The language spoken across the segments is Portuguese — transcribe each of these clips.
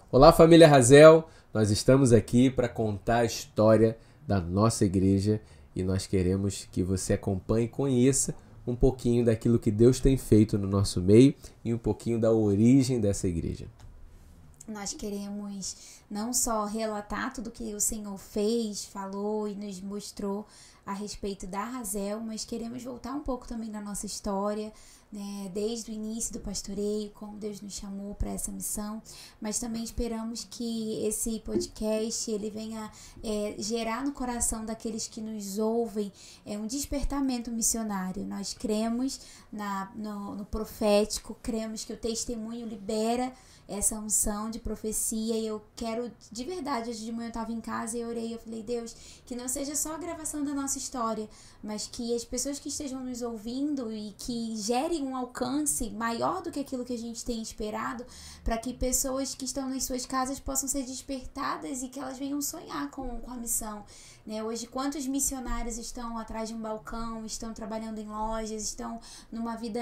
Olá, família Razel. Nós estamos aqui para contar a história da nossa igreja e nós queremos que você acompanhe e conheça um pouquinho daquilo que Deus tem feito no nosso meio e um pouquinho da origem dessa igreja. Nós queremos não só relatar tudo que o Senhor fez, falou e nos mostrou a respeito da Razel, mas queremos voltar um pouco também da nossa história, né, desde o início do pastoreio, como Deus nos chamou para essa missão, mas também esperamos que esse podcast ele venha gerar no coração daqueles que nos ouvem um despertamento missionário. Nós cremos no profético, cremos que o testemunho libera essa unção de profecia, e eu quero, de verdade, hoje de manhã eu estava em casa e eu orei, eu falei, Deus, que não seja só a gravação da nossa história, mas que as pessoas que estejam nos ouvindo e que gerem um alcance maior do que aquilo que a gente tem esperado, para que pessoas que estão nas suas casas possam ser despertadas e que elas venham sonhar com a missão. Né? Hoje, quantos missionários estão atrás de um balcão, estão trabalhando em lojas, estão numa vida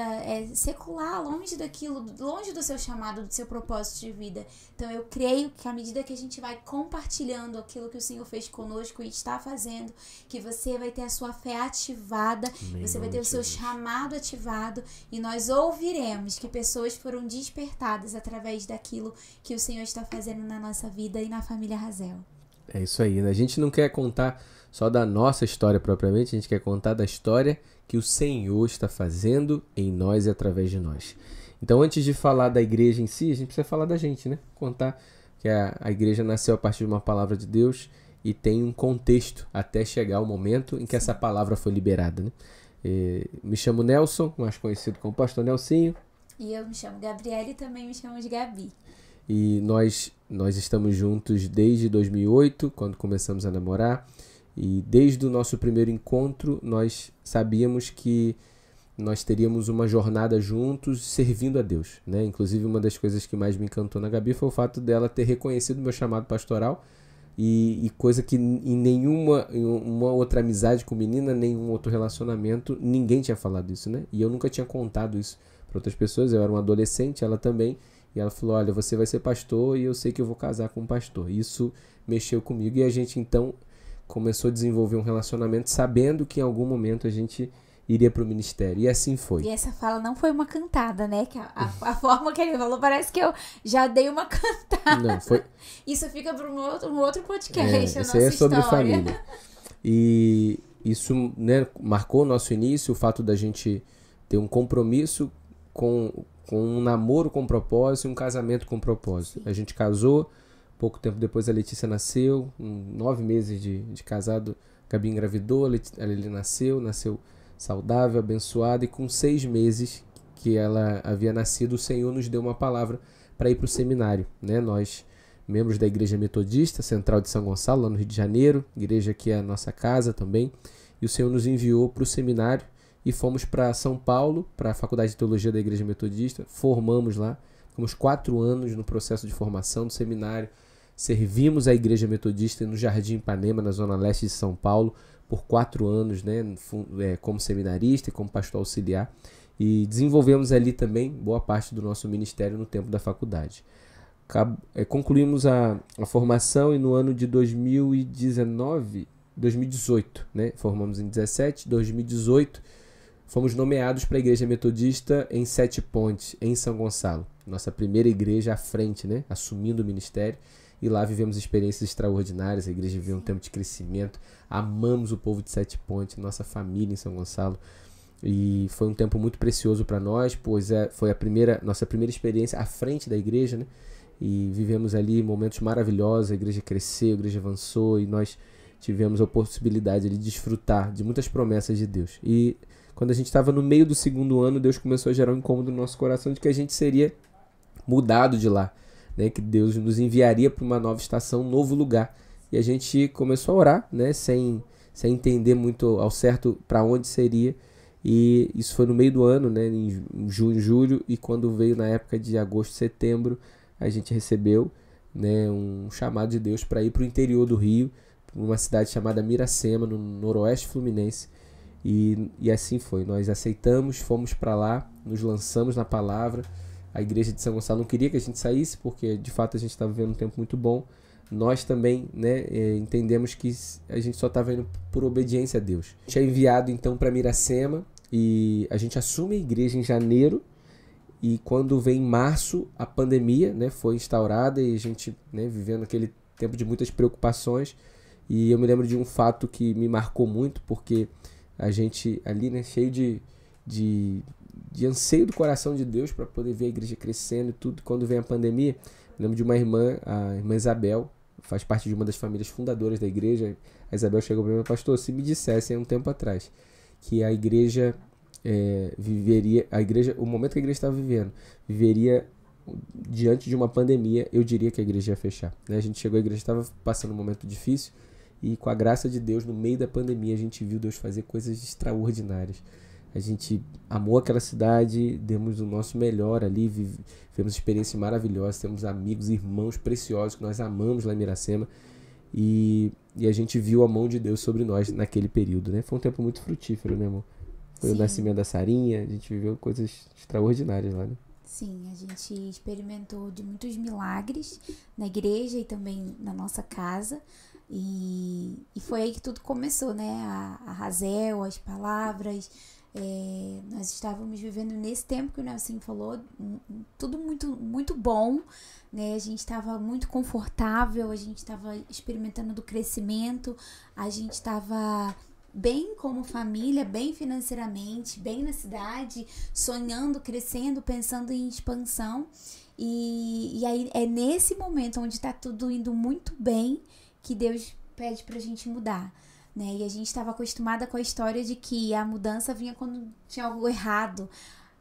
secular, longe daquilo, longe do seu chamado, do seu propósito de vida. Então eu creio que à medida que a gente vai compartilhando aquilo que o Senhor fez conosco e está fazendo, que você vai ter a sua fé ativada, você vai ter o seu chamado ativado, e nós ouviremos que pessoas foram despertadas através daquilo que o Senhor está fazendo na nossa vida e na família Razel. É isso aí, né? A gente não quer contar só da nossa história propriamente, a gente quer contar da história que o Senhor está fazendo em nós e através de nós. Então, antes de falar da igreja em si, a gente precisa falar da gente, né? Contar que a igreja nasceu a partir de uma palavra de Deus e tem um contexto até chegar o momento em que essa palavra foi liberada, né? Me chamo Nelson, mais conhecido como Pastor Nelsinho. E eu me chamo Gabriela e também me chamo de Gabi. E nós estamos juntos desde 2008, quando começamos a namorar. E desde o nosso primeiro encontro, nós sabíamos que nós teríamos uma jornada juntos servindo a Deus, né? Inclusive, uma das coisas que mais me encantou na Gabi foi o fato dela ter reconhecido o meu chamado pastoral, e coisa que em nenhuma uma outra amizade com menina, nenhum outro relacionamento, ninguém tinha falado isso, né? E eu nunca tinha contado isso para outras pessoas. Eu era um adolescente, ela também, e ela falou, olha, você vai ser pastor e eu sei que eu vou casar com um pastor. Isso mexeu comigo e a gente então começou a desenvolver um relacionamento sabendo que em algum momento a gente iria para o ministério. E assim foi. E essa fala não foi uma cantada, né? Que a forma que ele falou parece que eu já dei uma cantada. Não, foi... Isso fica para um outro podcast, a isso aí nossa é sobre história. família. E isso, né, marcou o nosso início, o fato da gente ter um compromisso com um namoro com propósito e um casamento com propósito. A gente casou, pouco tempo depois a Letícia nasceu, 9 meses de casado, a Gabi engravidou, a Lili nasceu saudável, abençoada, e com 6 meses que ela havia nascido, o Senhor nos deu uma palavra para ir para o seminário, né? Nós, membros da Igreja Metodista Central de São Gonçalo, lá no Rio de Janeiro, igreja que é a nossa casa também, e o Senhor nos enviou para o seminário e fomos para São Paulo, para a Faculdade de Teologia da Igreja Metodista, formamos lá, ficamos 4 anos no processo de formação do seminário, servimos a Igreja Metodista no Jardim Ipanema, na zona leste de São Paulo, por 4 anos, né, como seminarista e como pastor auxiliar, e desenvolvemos ali também boa parte do nosso ministério no tempo da faculdade. Concluímos a formação e no ano de 2018, né, formamos em 2018, fomos nomeados para a Igreja Metodista em Sete Pontes, em São Gonçalo, nossa primeira igreja à frente, né, assumindo o ministério. E lá vivemos experiências extraordinárias, a igreja viveu um tempo de crescimento, amamos o povo de Sete Pontes, nossa família em São Gonçalo, e foi um tempo muito precioso para nós, pois foi nossa primeira experiência à frente da igreja, né? E vivemos ali momentos maravilhosos, a igreja cresceu, a igreja avançou, e nós tivemos a possibilidade de desfrutar de muitas promessas de Deus. E quando a gente estava no meio do segundo ano, Deus começou a gerar um incômodo no nosso coração de que a gente seria mudado de lá, né, que Deus nos enviaria para uma nova estação, um novo lugar. E a gente começou a orar, né, sem entender muito ao certo para onde seria. E isso foi no meio do ano, né, em junho, julho, e quando veio na época de agosto, setembro, a gente recebeu, né, um chamado de Deus para ir para o interior do Rio, para uma cidade chamada Miracema, no noroeste fluminense. E assim foi, nós aceitamos, fomos para lá, nos lançamos na palavra, A igreja de São Gonçalo não queria que a gente saísse, porque de fato a gente estava vivendo um tempo muito bom. Nós também, né, entendemos que a gente só estava indo por obediência a Deus. A gente é enviado então para Miracema e a gente assume a igreja em janeiro, e quando vem março a pandemia, né, foi instaurada e a gente, né, vivendo aquele tempo de muitas preocupações. E eu me lembro de um fato que me marcou muito, porque a gente ali, né, cheio de anseio do coração de Deus para poder ver a igreja crescendo e tudo. Quando vem a pandemia, eu lembro de uma irmã, a irmã Isabel, faz parte de uma das famílias fundadoras da igreja. A Isabel chegou para mim: pastor, se me dissessem um tempo atrás que a igreja viveria, o momento que a igreja estava vivendo, viveria diante de uma pandemia, eu diria que a igreja ia fechar. Né? A gente chegou, a igreja estava passando um momento difícil, e com a graça de Deus, no meio da pandemia, a gente viu Deus fazer coisas extraordinárias. A gente amou aquela cidade, demos o nosso melhor ali, vivemos experiências maravilhosas, temos amigos, irmãos preciosos que nós amamos lá em Miracema, e a gente viu a mão de Deus sobre nós naquele período, né? Foi um tempo muito frutífero, né, amor? Foi o nascimento da Sarinha, a gente viveu coisas extraordinárias lá, né? Sim, a gente experimentou de muitos milagres na igreja e também na nossa casa. E foi aí que tudo começou, né? A Razel, as palavras. Nós estávamos vivendo nesse tempo que o Nelson falou, tudo muito, muito bom, né? A gente estava muito confortável, a gente estava experimentando do crescimento, a gente estava bem como família, bem financeiramente, bem na cidade, sonhando, crescendo, pensando em expansão. E aí é nesse momento onde está tudo indo muito bem que Deus pede pra gente mudar, né? E a gente estava acostumada com a história de que a mudança vinha quando tinha algo errado,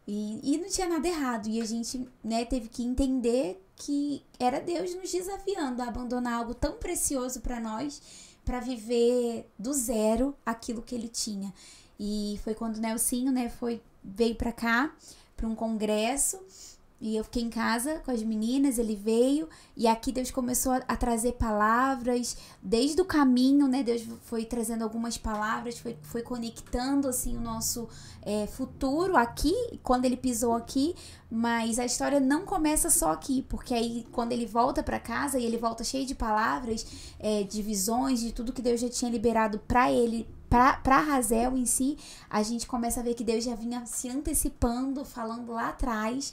e não tinha nada errado, e a gente, né, teve que entender que era Deus nos desafiando a abandonar algo tão precioso para nós, para viver do zero aquilo que ele tinha. E foi quando o Nelsinho, né, veio para cá, para um congresso, e eu fiquei em casa com as meninas, ele veio, e aqui Deus começou a trazer palavras, desde o caminho, né, Deus foi trazendo algumas palavras, foi conectando, assim, o nosso futuro aqui, quando ele pisou aqui, mas a história não começa só aqui, porque aí, quando ele volta para casa, e ele volta cheio de palavras, de visões, de tudo que Deus já tinha liberado para ele, para Razel em si, a gente começa a ver que Deus já vinha se antecipando, falando lá atrás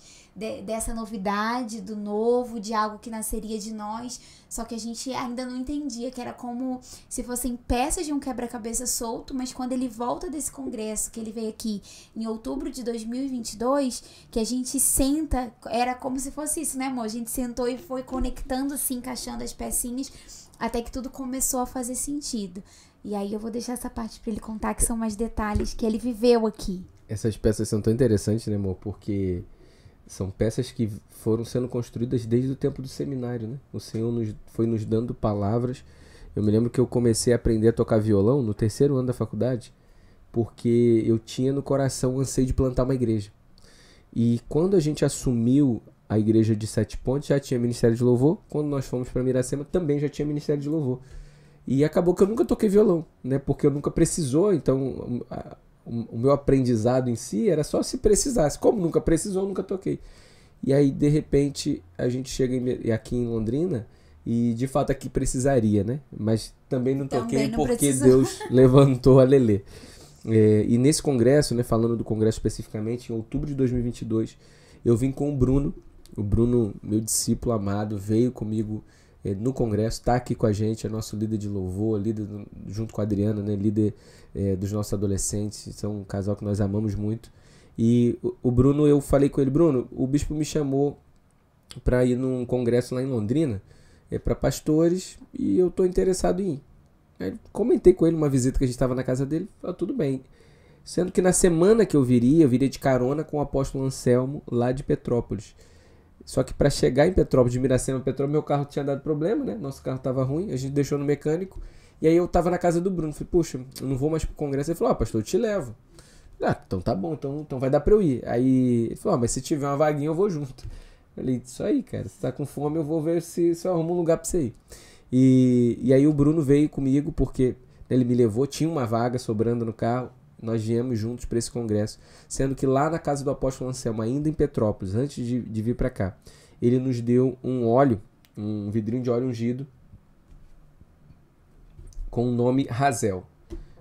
dessa novidade, do novo, de algo que nasceria de nós, só que a gente ainda não entendia, que era como se fossem peças de um quebra-cabeça solto, mas quando ele volta desse congresso, que ele veio aqui em outubro de 2022, que a gente senta, era como se fosse isso, né, amor? A gente sentou e foi conectando, assim, encaixando as pecinhas, até que tudo começou a fazer sentido. E aí eu vou deixar essa parte pra ele contar, que são mais detalhes que ele viveu aqui. Essas peças são tão interessantes, né, amor? Porque são peças que foram sendo construídas desde o tempo do seminário, né? O Senhor foi nos dando palavras. Eu me lembro que eu comecei a aprender a tocar violão no 3º ano da faculdade, porque eu tinha no coração o anseio de plantar uma igreja. E quando a gente assumiu a igreja de 7 Pontes, já tinha Ministério de Louvor. Quando nós fomos para Miracema, também já tinha Ministério de Louvor. E acabou que eu nunca toquei violão, né? Porque eu nunca precisou, então o meu aprendizado em si era só se precisasse. Como nunca precisou, eu nunca toquei. E aí, de repente, a gente chega aqui em Londrina e, de fato, aqui precisaria, né? Mas também não toquei porque precisou. Deus levantou a Lelê. E nesse congresso, né, falando do congresso especificamente, em outubro de 2022, eu vim com o Bruno. O Bruno, meu discípulo amado, veio comigo no congresso, está aqui com a gente, é nosso líder de louvor, líder junto com a Adriana, né, líder dos nossos adolescentes, são um casal que nós amamos muito. E o Bruno, eu falei com ele: Bruno, o bispo me chamou para ir num congresso lá em Londrina, para pastores, e eu estou interessado em ir. Aí comentei com ele uma visita que a gente estava na casa dele, falou: tudo bem. Sendo que na semana que eu viria de carona com o apóstolo Anselmo, lá de Petrópolis. Só que para chegar em Petrópolis, de Miracema a Petrópolis, meu carro tinha dado problema, né? Nosso carro estava ruim, a gente deixou no mecânico. E aí eu estava na casa do Bruno. Falei: puxa, eu não vou mais pro congresso. Ele falou: pastor, eu te levo. Então tá bom, então vai dar para eu ir. Aí ele falou: mas se tiver uma vaguinha eu vou junto. Eu falei: isso aí, cara, se tá com fome eu vou ver se eu arrumo um lugar para você ir. E aí o Bruno veio comigo porque ele me levou, tinha uma vaga sobrando no carro. nós viemos juntos para esse congresso, sendo que lá na casa do apóstolo Anselmo, ainda em Petrópolis, antes de vir para cá, ele nos deu um óleo, um vidrinho de óleo ungido, com o nome Razel.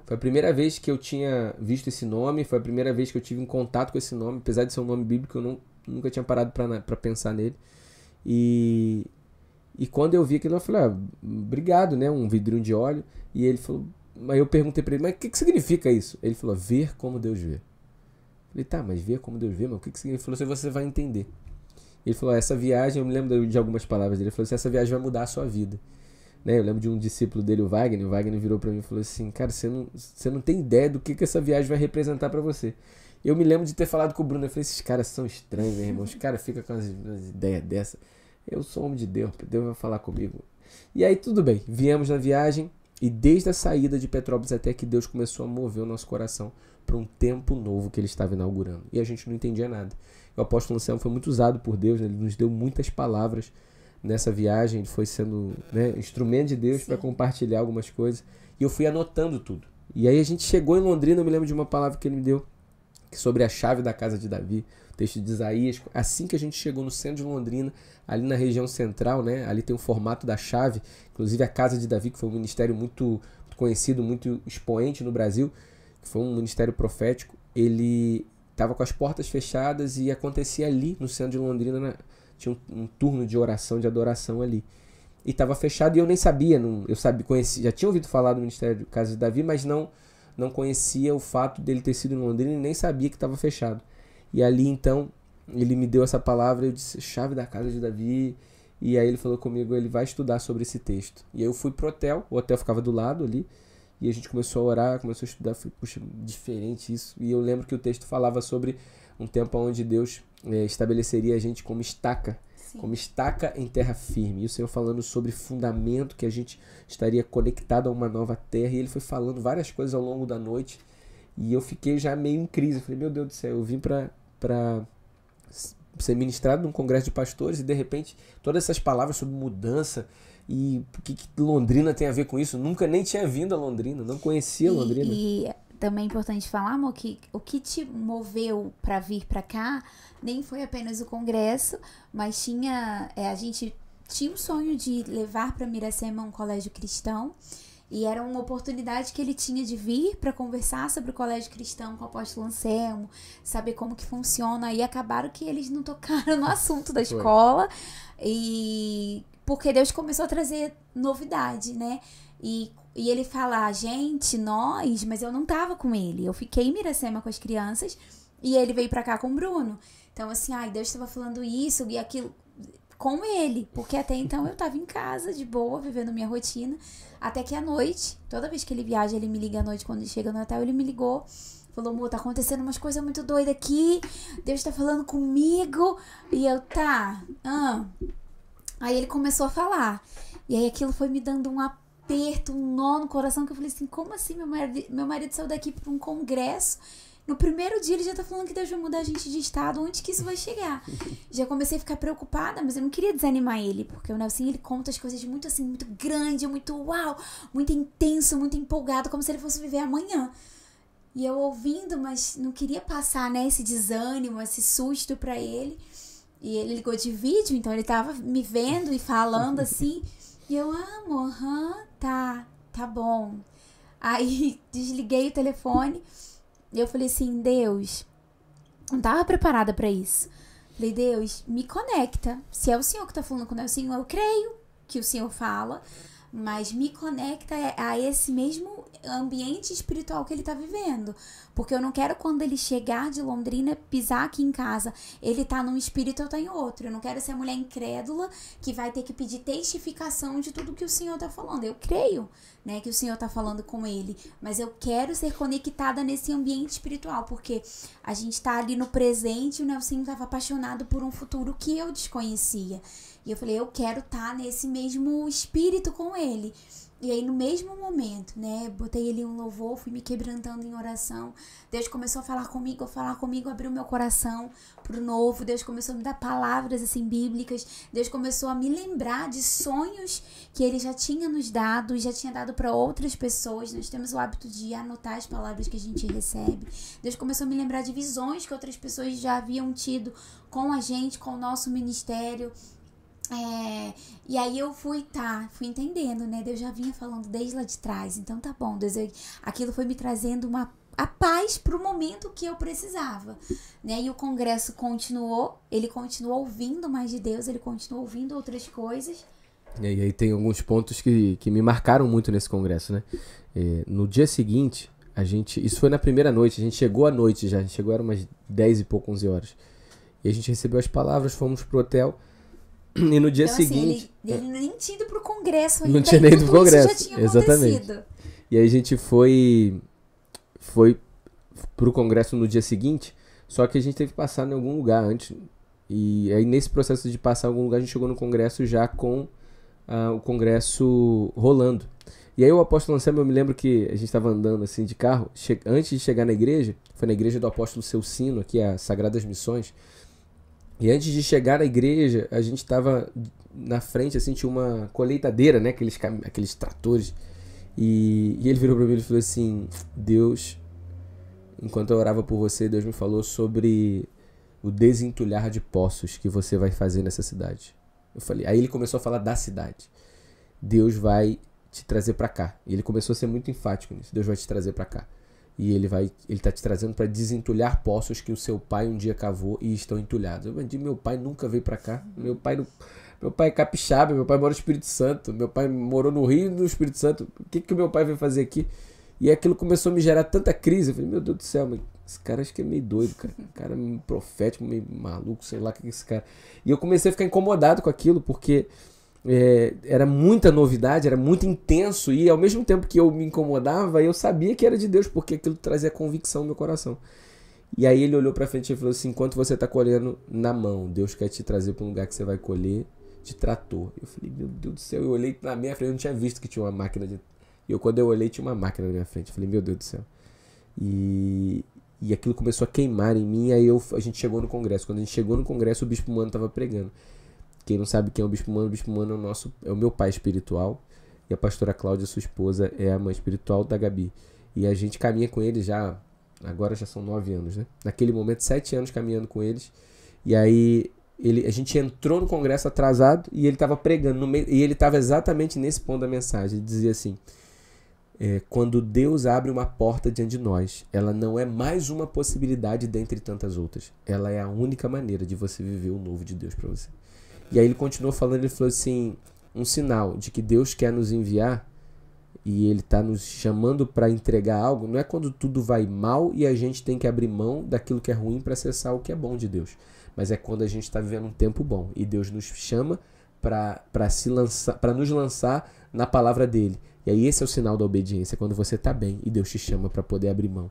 Foi a primeira vez que eu tinha visto esse nome, foi a primeira vez que eu tive um contato com esse nome, apesar de ser um nome bíblico, eu nunca tinha parado para pensar nele. E quando eu vi aquilo, eu falei, obrigado, né? Um vidrinho de óleo. E ele falou, aí eu perguntei para ele, mas o que significa isso? Ele falou, ver como Deus vê. Eu falei, tá, mas ver como Deus vê, mas o que significa? Ele falou, você vai entender. Ele falou, essa viagem, eu me lembro de algumas palavras dele, ele falou assim, essa viagem vai mudar a sua vida. Né? Eu lembro de um discípulo dele, o Wagner virou para mim e falou assim, cara, você não tem ideia do que essa viagem vai representar para você. Eu me lembro de ter falado com o Bruno, eu falei, esses caras são estranhos, meu irmão, os caras ficam com umas ideias dessa. Eu sou homem de Deus, Deus vai falar comigo. E aí tudo bem, viemos na viagem e desde a saída de Petrópolis até que Deus começou a mover o nosso coração para um tempo novo que ele estava inaugurando. E a gente não entendia nada. O apóstolo Anselmo foi muito usado por Deus, né? Ele nos deu muitas palavras nessa viagem, ele foi sendo, né, instrumento de Deus para compartilhar algumas coisas. E eu fui anotando tudo. E aí a gente chegou em Londrina, eu me lembro de uma palavra que ele me deu, sobre a chave da casa de Davi, texto de Isaías. Assim que a gente chegou no centro de Londrina, ali na região central, né, ali tem o formato da chave, inclusive a casa de Davi, que foi um ministério muito conhecido, muito expoente no Brasil, que foi um ministério profético, ele estava com as portas fechadas e acontecia ali no centro de Londrina, tinha um turno de oração, de adoração ali. E estava fechado e eu nem sabia, conhecia, já tinha ouvido falar do ministério da casa de Davi, mas não conhecia o fato dele ter sido em Londrina e nem sabia que estava fechado. E ali então, ele me deu essa palavra, eu disse, chave da casa de Davi, e aí ele falou comigo, ele vai estudar sobre esse texto. E aí eu fui pro hotel, o hotel ficava do lado ali, e a gente começou a orar, começou a estudar, falei, puxa, diferente isso. E eu lembro que o texto falava sobre um tempo onde Deus estabeleceria a gente como estaca, como estaca em terra firme. E o Senhor falando sobre fundamento, que a gente estaria conectado a uma nova terra. E ele foi falando várias coisas ao longo da noite. E eu fiquei já meio em crise. Eu falei, meu Deus do céu, eu vim para ser ministrado num congresso de pastores e de repente todas essas palavras sobre mudança. E o que Londrina tem a ver com isso? Nunca nem tinha vindo a Londrina, não conhecia Londrina. E também é importante falar, amor, que o que te moveu para vir para cá nem foi apenas o congresso, mas a gente tinha o sonho de levar para Miracema um colégio cristão, e era uma oportunidade que ele tinha de vir para conversar sobre o colégio cristão com o apóstolo Anselmo, saber como que funciona, e acabaram que eles não tocaram no assunto da escola, e porque Deus começou a trazer novidade, né? E ele fala, gente, nós, mas eu não tava com ele. Eu fiquei em Miracema com as crianças e ele veio pra cá com o Bruno. Então, assim, Deus estava falando isso e aquilo com ele. Porque até então eu tava em casa, de boa, vivendo minha rotina. Até que à noite, toda vez que ele viaja, ele me liga à noite. Quando ele chega no hotel, ele me ligou. Falou, amor, tá acontecendo umas coisas muito doidas aqui. Deus tá falando comigo. E eu, Aí ele começou a falar. E aí aquilo foi me dando um aperto, um nó no coração, que eu falei assim, como assim meu marido saiu daqui para um congresso, no primeiro dia ele já tá falando que Deus vai mudar a gente de estado, onde que isso vai chegar? Já comecei a ficar preocupada, mas eu não queria desanimar ele, porque o Nelson, ele conta as coisas muito assim, muito grande, muito uau, muito intenso, muito empolgado, como se ele fosse viver amanhã. E eu ouvindo, mas não queria passar, né, esse desânimo, esse susto pra ele. E ele ligou de vídeo, então ele tava me vendo e falando assim. E eu, amor, tá bom. Aí desliguei o telefone e eu falei assim, Deus, não tava preparada pra isso. Falei, Deus, me conecta. Se é o Senhor que tá falando com o Nelson, eu creio que o Senhor fala, mas me conecta a esse mesmo ambiente espiritual que ele tá vivendo. Porque eu não quero, quando ele chegar de Londrina, pisar aqui em casa, ele tá num espírito, eu tá em outro. Eu não quero ser a mulher incrédula que vai ter que pedir testificação de tudo que o Senhor tá falando. Eu creio, né, que o Senhor tá falando com ele, mas eu quero ser conectada nesse ambiente espiritual, porque a gente tá ali no presente e o Nelson tava apaixonado por um futuro que eu desconhecia. E eu falei, eu quero estar nesse mesmo espírito com ele. E aí, no mesmo momento, né, botei ali um louvor, fui me quebrantando em oração. Deus começou a falar comigo, abriu meu coração pro novo. Deus começou a me dar palavras, assim, bíblicas. Deus começou a me lembrar de sonhos que Ele já tinha nos dado, já tinha dado para outras pessoas. Nós temos o hábito de anotar as palavras que a gente recebe. Deus começou a me lembrar de visões que outras pessoas já haviam tido com a gente, com o nosso ministério. E aí eu fui entendendo, né? Deus já vinha falando desde lá de trás. Então tá bom, Deus, aquilo foi me trazendo a paz pro momento que eu precisava, né? E o congresso continuou, ele continuou ouvindo mais de Deus, ele continuou ouvindo outras coisas. E aí tem alguns pontos que me marcaram muito nesse congresso, né? No dia seguinte, isso foi na primeira noite, a gente chegou à noite já, a gente chegou, era umas 10 e pouco, 11 horas. E a gente recebeu as palavras, fomos pro hotel. E no dia seguinte... Assim, ele nem tinha ido pro congresso ainda. Não tinha nem ido pro congresso, já tinha exatamente. Acontecido. E aí a gente foi pro congresso no dia seguinte, só que a gente teve que passar em algum lugar antes. E aí nesse processo de passar em algum lugar, a gente chegou no congresso já com o congresso rolando. E aí o apóstolo Anselmo, eu me lembro que a gente estava andando assim de carro, antes de chegar na igreja, foi na igreja do apóstolo Celcino, aqui a Sagradas Missões. E antes de chegar na igreja, a gente estava na frente, assim, tinha uma colheitadeira, né? Aqueles tratores. E ele virou para mim e falou assim, Deus, enquanto eu orava por você, Deus me falou sobre o desentulhar de poços que você vai fazer nessa cidade. Eu falei, aí ele começou a falar da cidade. Deus vai te trazer para cá. E ele começou a ser muito enfático nisso. Deus vai te trazer para cá. E ele tá te trazendo para desentulhar poços que o seu pai um dia cavou e estão entulhados. Eu digo, meu pai nunca veio para cá. Meu pai é capixaba, meu pai mora no Espírito Santo. Meu pai morou no Rio e no Espírito Santo. O que o meu pai veio fazer aqui? E aquilo começou a me gerar tanta crise. Eu falei, meu Deus do céu, mas esse cara acho que é meio doido, cara. O cara é meio profético, meio maluco, sei lá o que é esse cara. E eu comecei a ficar incomodado com aquilo, porque era muita novidade, era muito intenso, e ao mesmo tempo que eu me incomodava, eu sabia que era de Deus, porque aquilo trazia convicção no meu coração. E aí ele olhou pra frente e falou assim, enquanto você tá colhendo na mão, Deus quer te trazer para um lugar que você vai colher de trator. Eu falei, meu Deus do céu, eu olhei na minha frente, eu não tinha visto que tinha uma máquina quando eu olhei, tinha uma máquina na minha frente. Eu falei, meu Deus do céu. E aquilo começou a queimar em mim, aí a gente chegou no congresso. Quando a gente chegou no congresso, o Bispo Mano estava pregando. Quem não sabe quem é o Bispo Mano é o meu pai espiritual, e a pastora Cláudia, sua esposa, é a mãe espiritual da Gabi. E a gente caminha com eles agora já são 9 anos, né? Naquele momento, 7 anos caminhando com eles. E aí a gente entrou no congresso atrasado e ele estava pregando no meio, e ele estava exatamente nesse ponto da mensagem. Ele dizia assim, quando Deus abre uma porta diante de nós, ela não é mais uma possibilidade dentre tantas outras. Ela é a única maneira de você viver o novo de Deus para você. E aí ele continuou falando, ele falou assim, um sinal de que Deus quer nos enviar e ele está nos chamando para entregar algo, não é quando tudo vai mal e a gente tem que abrir mão daquilo que é ruim para acessar o que é bom de Deus, mas é quando a gente está vivendo um tempo bom e Deus nos chama para nos lançar na palavra dele. E aí esse é o sinal da obediência, quando você está bem e Deus te chama para poder abrir mão.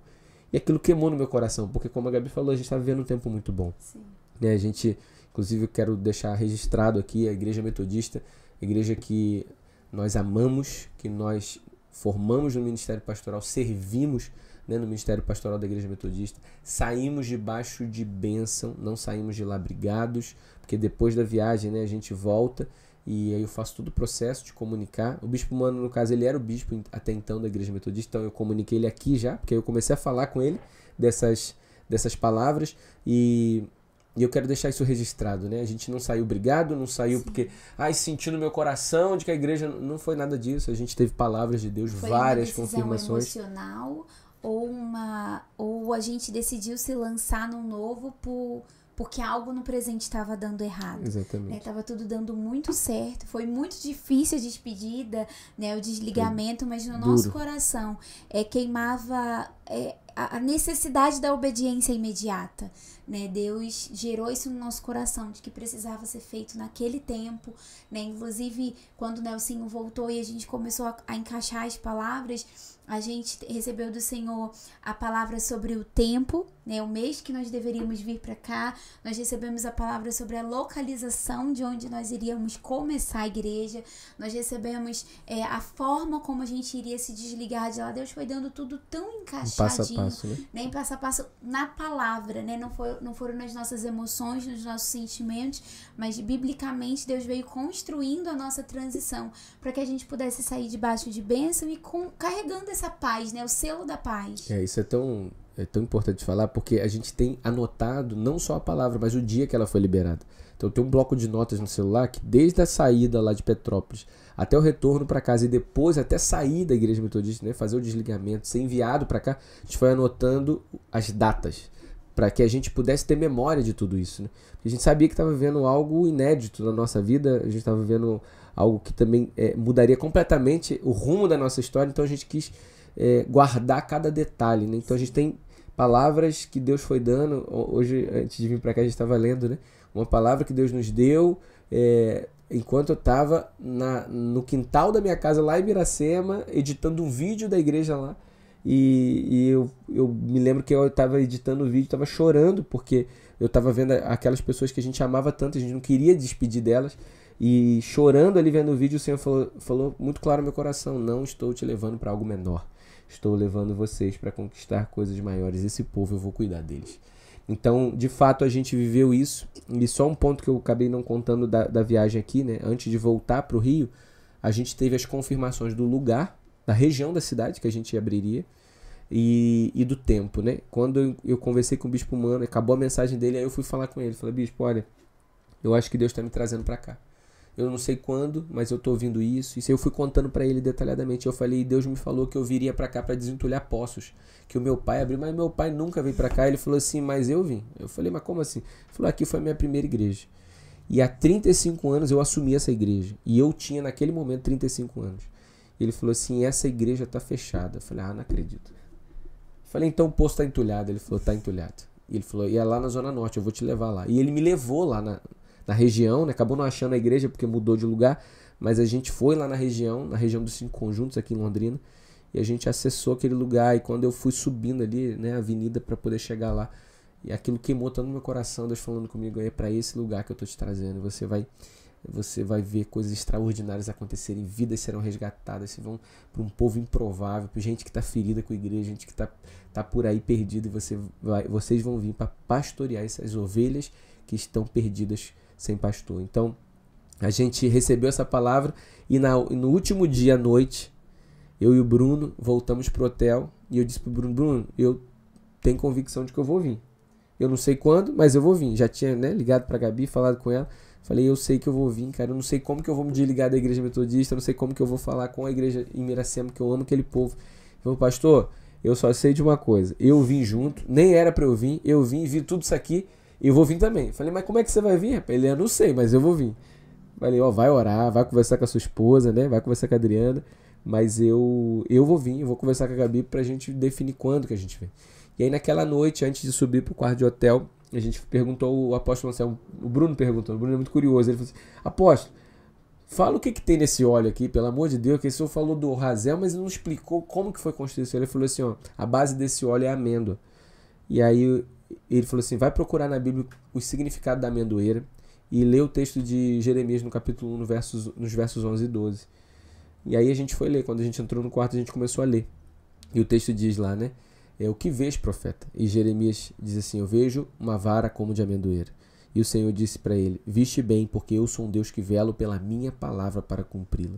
E aquilo queimou no meu coração, porque como a Gabi falou, a gente está vivendo um tempo muito bom. Sim. A gente, inclusive, eu quero deixar registrado aqui a Igreja Metodista, a igreja que nós amamos, que nós formamos no Ministério Pastoral, servimos, né, no Ministério Pastoral da Igreja Metodista, saímos debaixo de bênção, não saímos de lá brigados, porque depois da viagem, né, a gente volta e aí eu faço todo o processo de comunicar. O Bispo Mano, no caso, ele era o bispo até então da Igreja Metodista, então eu comuniquei ele aqui já, porque eu comecei a falar com ele dessas palavras e eu quero deixar isso registrado, né? A gente não saiu brigado, não saiu porque, senti no meu coração de que a igreja... Não foi nada disso, a gente teve palavras de Deus, várias confirmações. Foi uma decisão emocional ou a gente decidiu se lançar num novo porque algo no presente estava dando errado. Exatamente. Estava tudo dando muito certo, foi muito difícil a despedida, né, o desligamento, mas no nosso coração queimava a necessidade da obediência imediata, né? Deus gerou isso no nosso coração, de que precisava ser feito naquele tempo, né? Inclusive, quando o Nelsinho voltou e a gente começou a encaixar as palavras, a gente recebeu do Senhor a palavra sobre o tempo, né? O mês que nós deveríamos vir para cá. Nós recebemos a palavra sobre a localização de onde nós iríamos começar a igreja. Nós recebemos a forma como a gente iria se desligar de lá. Deus foi dando tudo tão encaixadinho, passo a passo, né? Em passo a passo na palavra, né? Não foram nas nossas emoções, nos nossos sentimentos, mas biblicamente Deus veio construindo a nossa transição para que a gente pudesse sair debaixo de bênção e carregando essa paz, né? O selo da paz. Isso é tão importante falar, porque a gente tem anotado não só a palavra, mas o dia que ela foi liberada. Então tem um bloco de notas no celular que desde a saída lá de Petrópolis até o retorno para casa e depois até sair da igreja metodista, né, fazer o desligamento, ser enviado para cá, a gente foi anotando as datas para que a gente pudesse ter memória de tudo isso, né? Porque a gente sabia que estava vivendo algo inédito na nossa vida, a gente estava vivendo algo que também mudaria completamente o rumo da nossa história, então a gente quis guardar cada detalhe, né? Então a gente tem palavras que Deus foi dando. Hoje, antes de vir para cá, a gente estava lendo, né? Uma palavra que Deus nos deu enquanto eu estava no quintal da minha casa lá em Miracema, editando um vídeo da igreja lá. E eu me lembro que eu estava editando o vídeo, estava chorando, porque eu estava vendo aquelas pessoas que a gente amava tanto, a gente não queria despedir delas. E chorando ali vendo o vídeo, o Senhor falou muito claro no meu coração: não estou te levando para algo menor. Estou levando vocês para conquistar coisas maiores. Esse povo eu vou cuidar deles. Então, de fato, a gente viveu isso. E só um ponto que eu acabei não contando da viagem aqui, né? Antes de voltar para o Rio, a gente teve as confirmações do lugar, da região da cidade que a gente abriria e do tempo, né? Quando eu conversei com o Bispo Mano, acabou a mensagem dele, aí eu fui falar com ele. Falei: Bispo, olha, eu acho que Deus está me trazendo para cá. Eu não sei quando, mas eu tô ouvindo isso. Isso eu fui contando para ele detalhadamente. Eu falei: Deus me falou que eu viria para cá para desentulhar poços, que o meu pai abriu, mas meu pai nunca veio para cá. Ele falou assim: mas eu vim. Eu falei: mas como assim? Ele falou: aqui foi a minha primeira igreja. E há 35 anos eu assumi essa igreja. E eu tinha naquele momento 35 anos. Ele falou assim: essa igreja tá fechada. Eu falei: não acredito. Eu falei: então o poço tá entulhado. Ele falou: tá entulhado. E ele falou: e é lá na Zona Norte, eu vou te levar lá. E ele me levou lá na região, né? Acabou não achando a igreja porque mudou de lugar, mas a gente foi lá na região dos 5 conjuntos aqui em Londrina, e a gente acessou aquele lugar. E quando eu fui subindo ali, né, a avenida para poder chegar lá, e aquilo queimou tanto no meu coração, Deus falando comigo: é para esse lugar que eu tô te trazendo, você vai ver coisas extraordinárias acontecerem, vidas serão resgatadas, vocês vão para um povo improvável, para gente que está ferida com a igreja, gente que tá por aí perdida, e vocês vão vir para pastorear essas ovelhas que estão perdidas sem pastor. Então a gente recebeu essa palavra e no último dia à noite, eu e o Bruno voltamos pro hotel e eu disse pro Bruno: eu tenho convicção de que eu vou vir. Eu não sei quando, mas eu vou vir. Já tinha, né, ligado pra Gabi, falado com ela. Falei: eu sei que eu vou vir, cara. Eu não sei como que eu vou me desligar da igreja metodista, eu não sei como que eu vou falar com a igreja em Miracema, que eu amo aquele povo. Eu falei: pastor, eu só sei de uma coisa: eu vim junto, nem era pra eu vim e vi tudo isso aqui. Eu vou vir também. Falei: mas como é que você vai vir, rapaz? Ele: eu não sei, mas eu vou vir. Falei: vai orar, vai conversar com a sua esposa, né? Vai conversar com a Adriana. Mas eu vou vir, eu vou conversar com a Gabi pra gente definir quando que a gente vem. E aí naquela noite, antes de subir pro quarto de hotel, a gente perguntou, o apóstolo Anselmo, o Bruno perguntou, o Bruno é muito curioso. Ele falou assim: apóstolo, fala o que tem nesse óleo aqui, pelo amor de Deus, que o senhor falou do Razel, mas não explicou como que foi construído esse óleo. Ele falou assim: ó, a base desse óleo é a amêndoa. E aí ele falou assim: vai procurar na Bíblia o significado da amendoeira e lê o texto de Jeremias no capítulo 1, nos versos 11 e 12. E aí a gente foi ler. Quando a gente entrou no quarto, a gente começou a ler. E o texto diz lá, né? O que vês, profeta? E Jeremias diz assim: eu vejo uma vara como de amendoeira. E o Senhor disse para ele: viste bem, porque eu sou um Deus que velo pela minha palavra para cumpri-la.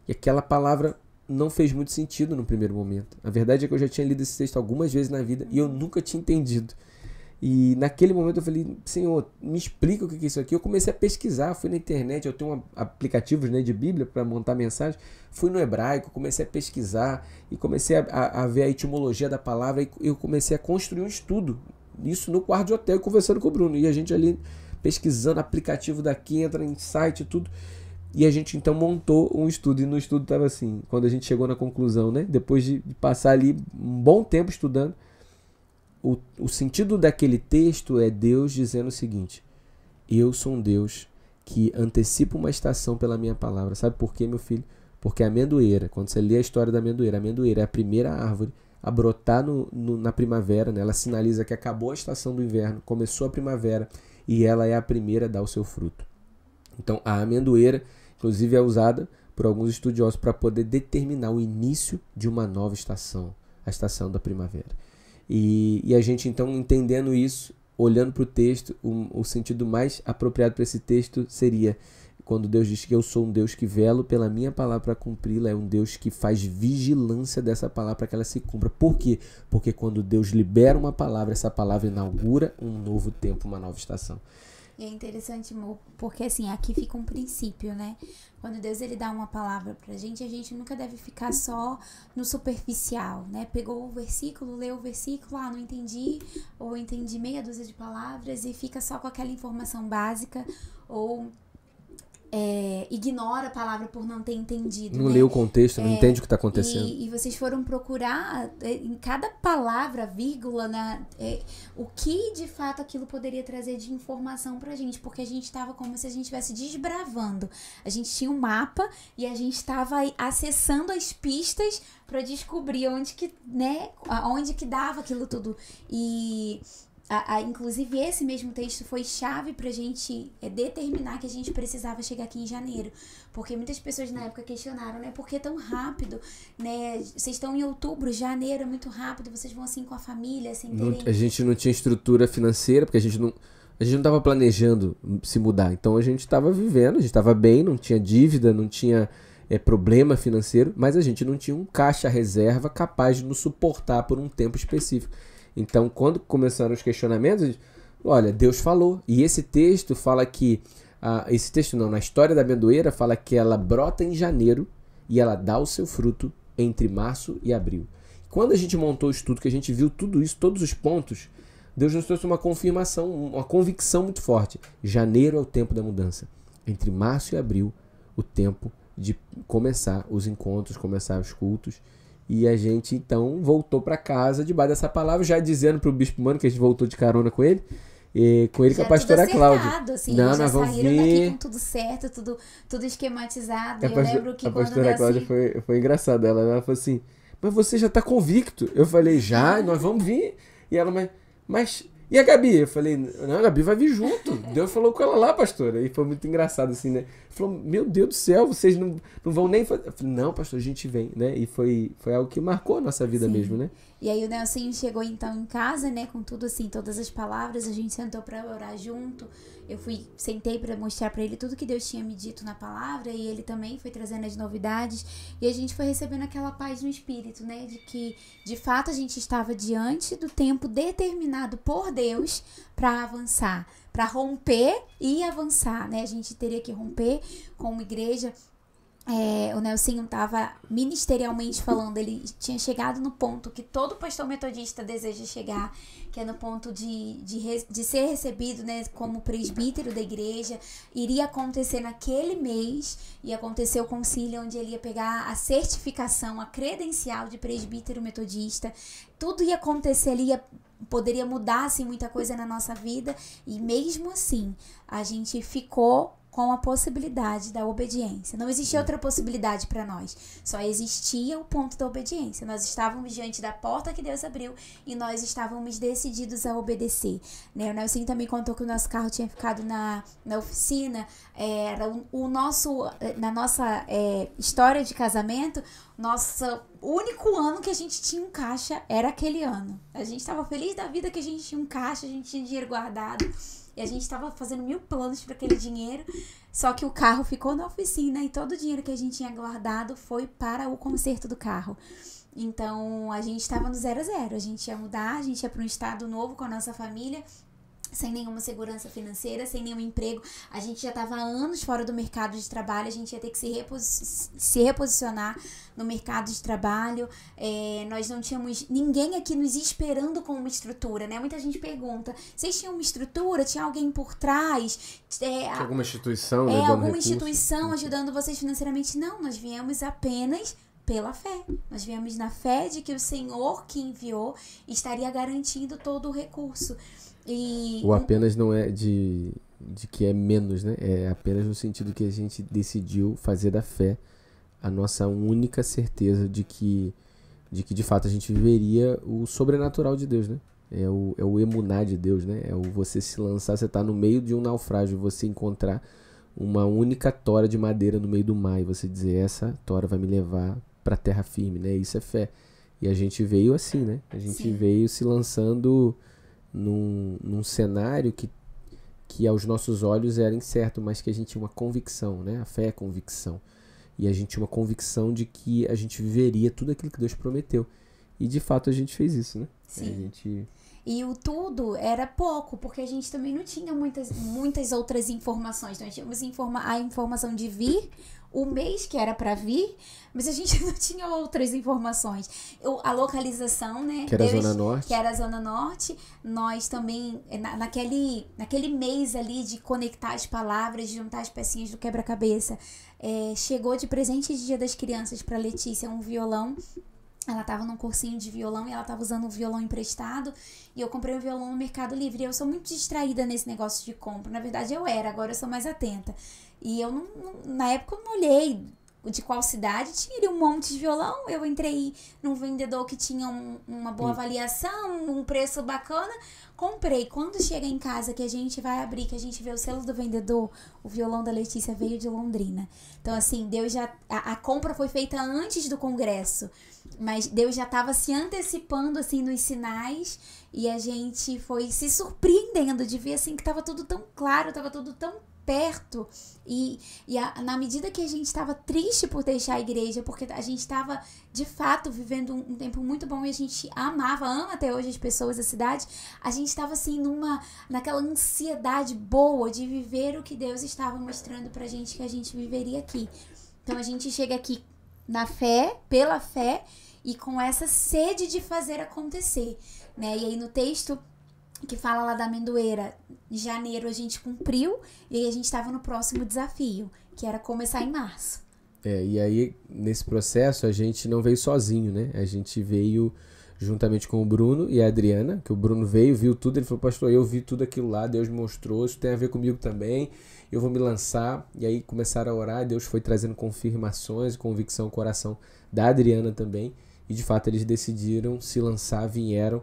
E aquela palavra não fez muito sentido no primeiro momento. A verdade é que eu já tinha lido esse texto algumas vezes na vida e eu nunca tinha entendido. E naquele momento eu falei: Senhor, me explica o que é isso aqui. Eu comecei a pesquisar, fui na internet, eu tenho aplicativos, né, de Bíblia para montar mensagem. Fui no hebraico, comecei a pesquisar e comecei a ver a etimologia da palavra, e eu comecei a construir um estudo. Isso no quarto de hotel, conversando com o Bruno. E a gente ali pesquisando aplicativo daqui, entra em site e tudo. E a gente então montou um estudo. E no estudo estava assim, quando a gente chegou na conclusão, né, depois de passar ali um bom tempo estudando, o sentido daquele texto é Deus dizendo o seguinte: eu sou um Deus que antecipa uma estação pela minha palavra. Sabe por quê, meu filho? Porque a amendoeira, quando você lê a história da amendoeira, a amendoeira é a primeira árvore a brotar na primavera, né? Ela sinaliza que acabou a estação do inverno, começou a primavera, e ela é a primeira a dar o seu fruto. Então, a amendoeira, inclusive, é usada por alguns estudiosos para poder determinar o início de uma nova estação, a estação da primavera. E a gente, então, entendendo isso, olhando para o texto, o sentido mais apropriado para esse texto seria quando Deus diz que eu sou um Deus que velo pela minha palavra para cumpri-la, é um Deus que faz vigilância dessa palavra para que ela se cumpra. Por quê? Porque quando Deus libera uma palavra, essa palavra inaugura um novo tempo, uma nova estação. E é interessante, amor, porque assim, aqui fica um princípio, né? Quando Deus ele dá uma palavra pra gente, a gente nunca deve ficar só no superficial, né? Pegou o versículo, leu o versículo, não entendi, ou entendi meia dúzia de palavras e fica só com aquela informação básica, ou ignora a palavra por não ter entendido. Não né? lê o contexto, não entende o que está acontecendo. E vocês foram procurar em cada palavra, vírgula, o que de fato aquilo poderia trazer de informação pra gente, porque a gente estava como se a gente estivesse desbravando. A gente tinha um mapa e a gente estava acessando as pistas para descobrir onde que dava aquilo tudo. E inclusive esse mesmo texto foi chave pra gente determinar que a gente precisava chegar aqui em janeiro, porque muitas pessoas na época questionaram, né, por que tão rápido, né, vocês estão em outubro, janeiro é muito rápido, vocês vão assim com a família, sem terem... A gente não tinha estrutura financeira, porque a gente não estava planejando se mudar, então a gente estava vivendo, a gente estava bem, não tinha dívida, não tinha problema financeiro, mas a gente não tinha um caixa reserva capaz de nos suportar por um tempo específico. Então, quando começaram os questionamentos, olha, Deus falou. E esse texto fala que... na história da amendoeira, fala que ela brota em janeiro e ela dá o seu fruto entre março e abril. Quando a gente montou o estudo, que a gente viu tudo isso, todos os pontos, Deus nos trouxe uma confirmação, uma convicção muito forte. Janeiro é o tempo da mudança. Entre março e abril, o tempo de começar os encontros, começar os cultos. E a gente, então, voltou para casa debaixo dessa palavra, já dizendo para o Bispo Mano que a gente voltou de carona com ele, com a pastora Cláudia. Assim, não, nós vamos ver. Daqui com tudo certo, tudo esquematizado. Eu lembro que a pastora Cláudia foi engraçada. Ela falou assim, mas você já está convicto? Eu falei, já, nós vamos vir. E ela, mas... E a Gabi? Eu falei, não, a Gabi vai vir junto. Deus falou com ela lá, pastora. E foi muito engraçado, assim, né? Falou, meu Deus do céu, vocês não vão nem fazer. Eu falei, não, pastor, a gente vem, né? E foi algo que marcou a nossa vida. Sim. Mesmo, né? E aí o Nelson chegou, então, em casa, né? Com tudo, assim, todas as palavras. A gente sentou pra orar junto. Eu sentei pra mostrar pra ele tudo que Deus tinha me dito na palavra. E ele também foi trazendo as novidades. E a gente foi recebendo aquela paz no espírito, né? De que, de fato, a gente estava diante do tempo determinado por Deus para avançar, para romper e avançar, né? A gente teria que romper como igreja. O Nelson estava ministerialmente falando, ele tinha chegado no ponto que todo pastor metodista deseja chegar, que é no ponto de ser recebido, né, como presbítero da igreja. Iria acontecer naquele mês, ia acontecer o concílio onde ele ia pegar a certificação, a credencial de presbítero metodista. Tudo ia acontecer ali, poderia mudar assim, muita coisa na nossa vida, e mesmo assim a gente ficou com a possibilidade da obediência. Não existia outra possibilidade para nós. Só existia o ponto da obediência. Nós estávamos diante da porta que Deus abriu e nós estávamos decididos a obedecer. Né? O Nelson também contou que o nosso carro tinha ficado na oficina. Era na nossa história de casamento, nosso único ano que a gente tinha um caixa era aquele ano. A gente estava feliz da vida que a gente tinha um caixa, a gente tinha dinheiro guardado. E a gente estava fazendo 1000 planos para aquele dinheiro, só que o carro ficou na oficina e todo o dinheiro que a gente tinha guardado foi para o conserto do carro. Então, a gente estava no 0 a 0. A gente ia mudar, a gente ia para um estado novo com a nossa família, sem nenhuma segurança financeira, sem nenhum emprego. A gente já estava há anos fora do mercado de trabalho, a gente ia ter que se reposicionar no mercado de trabalho. Nós não tínhamos ninguém aqui nos esperando com uma estrutura, né? Muita gente pergunta, vocês tinham uma estrutura? Tinha alguém por trás? Tinha alguma instituição? Alguma instituição ajudando vocês financeiramente? Não, nós viemos apenas pela fé. Nós viemos na fé de que o Senhor que enviou estaria garantindo todo o recurso. O apenas não é de que é menos, né? É apenas no sentido que a gente decidiu fazer da fé a nossa única certeza de que de fato a gente viveria o sobrenatural de Deus, né? É o emuná de Deus, né? É o você se lançar, você tá no meio de um naufrágio, você encontrar uma única tora de madeira no meio do mar e você dizer, essa tora vai me levar pra terra firme, né? Isso é fé. E a gente veio assim, né? A gente veio se lançando num cenário que aos nossos olhos era incerto, mas que a gente tinha uma convicção, né? A fé é convicção. E a gente tinha uma convicção de que a gente viveria tudo aquilo que Deus prometeu. E de fato a gente fez isso, né? Sim. E o tudo era pouco, porque a gente também não tinha muitas outras informações. Nós tínhamos a informação de vir, o mês que era para vir, mas a gente não tinha outras informações. A localização, né? Que era a Zona Norte. Que era a Zona Norte. Nós também, naquele mês ali de conectar as palavras, de juntar as pecinhas do quebra-cabeça, chegou de presente de Dia das Crianças para Letícia um violão. Ela tava num cursinho de violão e ela tava usando um violão emprestado. E eu comprei um violão no Mercado Livre. E eu sou muito distraída nesse negócio de compra. Na verdade, agora eu sou mais atenta. E eu, na época, eu não olhei de qual cidade. Tinha ali um monte de violão. Eu entrei num vendedor que tinha uma boa avaliação, um preço bacana. Comprei. Quando chega em casa que a gente vai abrir, que a gente vê o selo do vendedor, o violão da Letícia veio de Londrina. Então, assim, Deus já... A compra foi feita antes do congresso. Mas Deus já estava se antecipando, assim, nos sinais. E a gente foi se surpreendendo de ver, assim, que estava tudo tão claro, estava tudo tão perto. Na medida que a gente estava triste por deixar a igreja, porque a gente estava, de fato, vivendo um tempo muito bom e a gente ama até hoje as pessoas da cidade, a gente estava, assim, naquela ansiedade boa de viver o que Deus estava mostrando pra gente que a gente viveria aqui. Então, a gente chega aqui na fé, pela fé, e com essa sede de fazer acontecer, né? E aí no texto que fala lá da amendoeira, em janeiro a gente cumpriu, e aí a gente estava no próximo desafio, que era começar em março. E aí nesse processo a gente não veio sozinho, né? A gente veio juntamente com o Bruno e a Adriana, que o Bruno veio, viu tudo, ele falou, pastor, eu vi tudo aquilo lá, Deus me mostrou, isso tem a ver comigo também, eu vou me lançar. E aí começaram a orar, Deus foi trazendo confirmações, convicção ao coração da Adriana também, e de fato eles decidiram se lançar, vieram,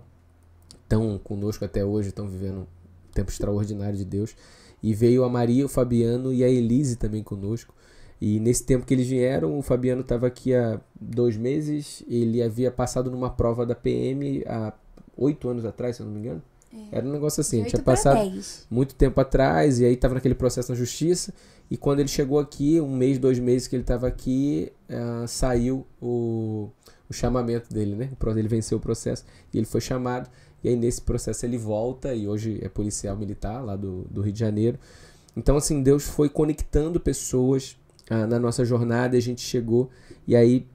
estão conosco até hoje, estão vivendo um tempo extraordinário de Deus, e veio a Maria, o Fabiano e a Elise também conosco. E nesse tempo que eles vieram, o Fabiano estava aqui há 2 meses, ele havia passado numa prova da PM há 8 anos atrás, se eu não me engano. Era um negócio assim, tinha passado 10. muito tempo atrás, e aí estava naquele processo na justiça, e quando ele chegou aqui, 1 mês, 2 meses que ele estava aqui, saiu o chamamento dele, né? Ele venceu o processo, e ele foi chamado, e aí nesse processo ele volta, e hoje é policial militar lá do Rio de Janeiro. Então assim, Deus foi conectando pessoas na nossa jornada, a gente chegou, e aí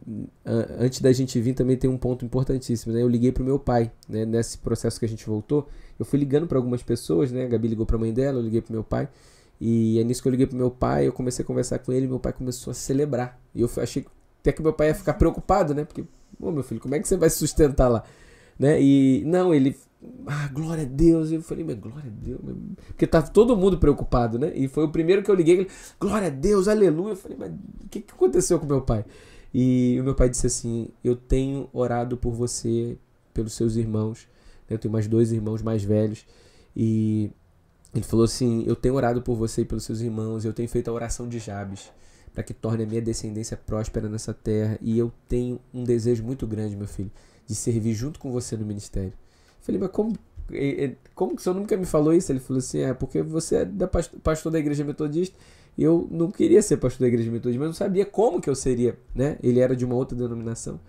antes da gente vir também tem um ponto importantíssimo, né? Eu liguei pro meu pai, né? Nesse processo que a gente voltou, eu fui ligando para algumas pessoas, né? A Gabi ligou pra mãe dela, eu liguei pro meu pai, e é nisso que eu liguei pro meu pai, eu comecei a conversar com ele, meu pai começou a celebrar, e eu achei até que meu pai ia ficar preocupado, né? Porque, meu filho, como é que você vai se sustentar lá? Né? E não, ele... glória a Deus. Eu falei, mas glória a Deus. Porque tava todo mundo preocupado, né? E foi o primeiro que eu liguei. Ele, glória a Deus, aleluia. Eu falei, mas o que aconteceu com meu pai? E o meu pai disse assim, eu tenho orado por você, pelos seus irmãos. Eu tenho mais 2 irmãos mais velhos. E ele falou assim, eu tenho orado por você e pelos seus irmãos. Eu tenho feito a oração de Jabes, para que torne a minha descendência próspera nessa terra. E eu tenho um desejo muito grande, meu filho, de servir junto com você no ministério. Eu falei, mas como que o senhor nunca me falou isso? Ele falou assim, porque você é pastor da igreja metodista, e eu não queria ser pastor da igreja metodista, mas não sabia como que eu seria, né? Ele era de uma outra denominação.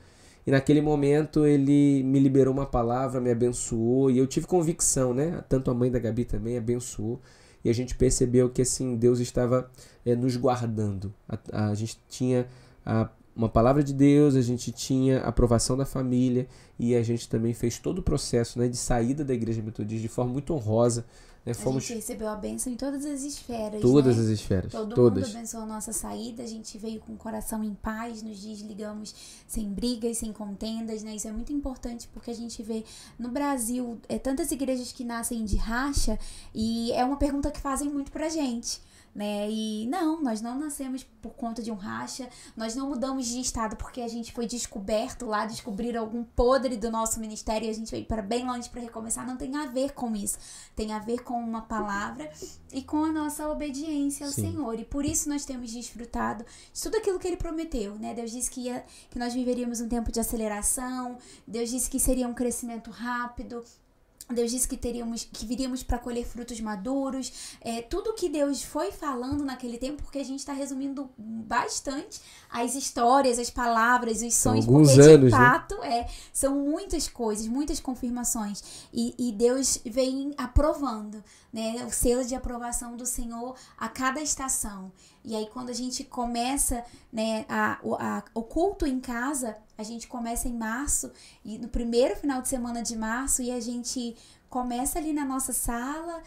E naquele momento ele me liberou uma palavra, me abençoou, e eu tive convicção, né? Tanto a mãe da Gabi também abençoou, e a gente percebeu que assim, Deus estava nos guardando. A gente tinha uma palavra de Deus, a gente tinha a aprovação da família e a gente também fez todo o processo, né, de saída da igreja metodista de forma muito honrosa. Né? A gente recebeu a bênção em todas as esferas, todas né? as esferas. Todo todas. mundo abençoou a nossa saída, a gente veio com o coração em paz, nos desligamos sem brigas, sem contendas, né? Isso é muito importante porque a gente vê no Brasil tantas igrejas que nascem de racha e é uma pergunta que fazem muito pra gente. Né? E não, nós não nascemos por conta de um racha, nós não mudamos de estado porque a gente foi descoberto lá, descobriram algum podre do nosso ministério e a gente veio para bem longe para recomeçar. Não tem a ver com isso, tem a ver com uma palavra e com a nossa obediência ao Senhor, e por isso nós temos desfrutado de tudo aquilo que Ele prometeu, né? Deus disse que nós viveríamos um tempo de aceleração, Deus disse que seria um crescimento rápido, Deus disse que viríamos para colher frutos maduros, tudo que Deus foi falando naquele tempo, porque a gente está resumindo bastante as histórias, as palavras, os sonhos, porque de fato são muitas coisas, muitas confirmações, e Deus vem aprovando, né, o selo de aprovação do Senhor a cada estação. E aí quando a gente começa, né, o culto em casa, a gente começa em março, e no primeiro final de semana de março, e a gente começa ali na nossa sala,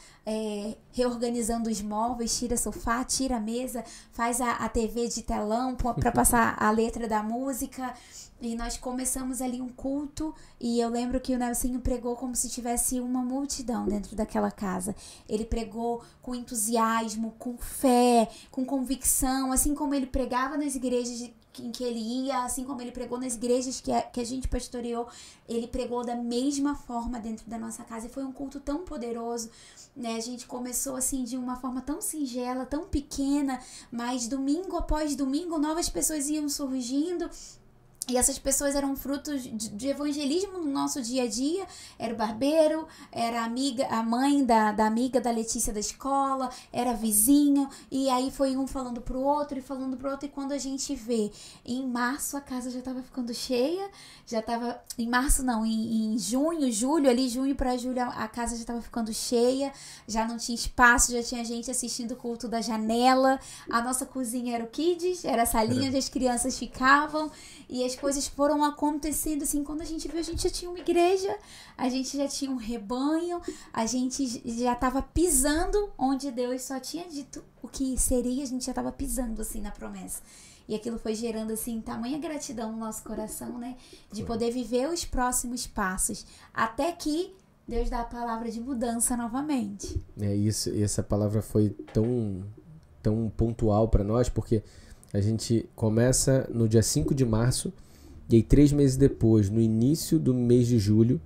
reorganizando os móveis, tira sofá, tira a mesa, faz a TV de telão para passar a letra da música. E nós começamos ali um culto, e eu lembro que o Nelsinho pregou como se tivesse uma multidão dentro daquela casa. Ele pregou com entusiasmo, com fé, com convicção, assim como ele pregava nas igrejas em que ele ia, assim como ele pregou nas igrejas que a gente pastoreou, ele pregou da mesma forma dentro da nossa casa, e foi um culto tão poderoso, né? A gente começou assim de uma forma tão singela, tão pequena, mas domingo após domingo novas pessoas iam surgindo. E essas pessoas eram frutos de evangelismo no nosso dia a dia. Era o barbeiro, era a mãe da amiga da Letícia da escola, era vizinho, e aí foi um falando pro outro, e quando a gente vê, em março a casa já tava ficando cheia, em março não, em junho pra julho a casa já tava ficando cheia, já não tinha espaço, já tinha gente assistindo o culto da janela, a nossa cozinha era o kids, era a salinha onde as crianças ficavam, e as coisas foram acontecendo assim. Quando a gente viu, a gente já tinha uma igreja, a gente já tinha um rebanho, a gente já estava pisando onde Deus só tinha dito o que seria, a gente já estava pisando assim na promessa. E aquilo foi gerando assim tamanha gratidão no nosso coração, né, de poder viver os próximos passos, até que Deus dá a palavra de mudança novamente. Isso, e essa palavra foi tão pontual para nós, porque a gente começa no dia 5 de março, e aí 3 meses depois, no início do mês de julho,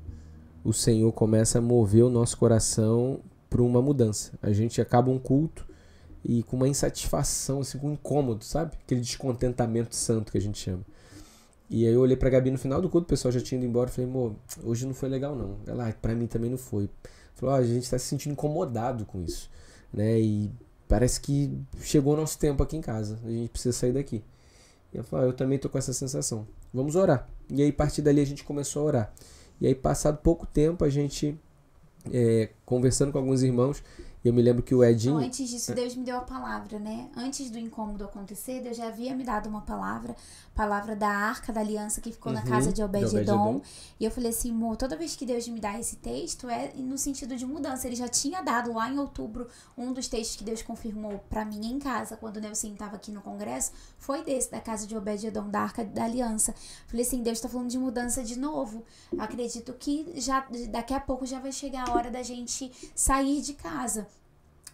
o Senhor começa a mover o nosso coração para uma mudança. A gente acaba um culto e com uma insatisfação, assim, com um incômodo, sabe? Aquele descontentamento santo que a gente chama. E aí eu olhei pra Gabi no final do culto, o pessoal já tinha ido embora, falei, amor, hoje não foi legal não. Ela, pra mim também não foi. Falou, a gente tá se sentindo incomodado com isso, né? E parece que chegou o nosso tempo aqui em casa, a gente precisa sair daqui. E eu falei, eu também tô com essa sensação, vamos orar. E aí a partir dali a gente começou a orar. E aí passado pouco tempo a gente, conversando com alguns irmãos, eu me lembro que o Edinho... Então, antes disso, Deus me deu a palavra, né? Antes do incômodo acontecer, Deus já havia me dado uma palavra da Arca da Aliança, que ficou na casa de Obed-Edom. E eu falei assim, amor, toda vez que Deus me dá esse texto, é no sentido de mudança. Ele já tinha dado lá em outubro um dos textos que Deus confirmou pra mim em casa, quando o Nelson estava aqui no congresso, foi desse, da casa de Obed-Edom, da Arca da Aliança. Falei assim, Deus tá falando de mudança de novo. Eu acredito que já, daqui a pouco já vai chegar a hora da gente sair de casa.